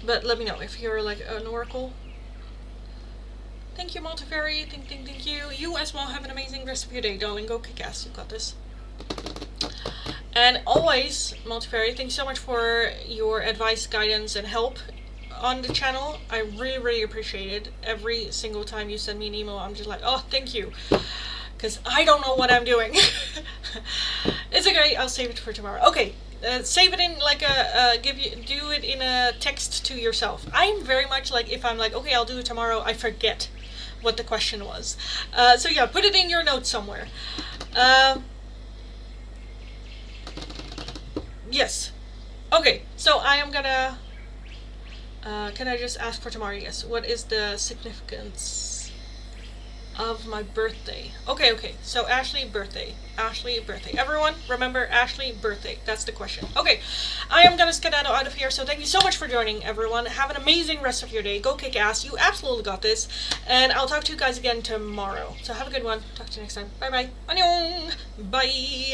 But let me know if you're like an oracle. Thank you, Multifairy. Thank you. You as well. Have an amazing rest of your day, darling. Go kick ass. You got this. And always, Multifairy, thank you so much for your advice, guidance, and help on the channel. I really, really appreciate it. Every single time you send me an email, I'm just like, oh, thank you. Because I don't know what I'm doing. It's okay. I'll save it for tomorrow. Okay. Save it in like do it in a text to yourself. I'm very much like, if I'm like, okay, I'll do it tomorrow, I forget what the question was. So yeah, put it in your notes somewhere. Yes. Okay, so I am gonna, can I just ask for tomorrow? Yes. What is the significance of my birthday? Okay, so Ashley birthday. Everyone, remember Ashley birthday. That's the question. Okay, I am gonna skedaddle out of here, so thank you so much for joining, everyone. Have an amazing rest of your day. Go kick ass. You absolutely got this. And I'll talk to you guys again tomorrow. So have a good one. Talk to you next time. Bye bye. Annyeong. Bye.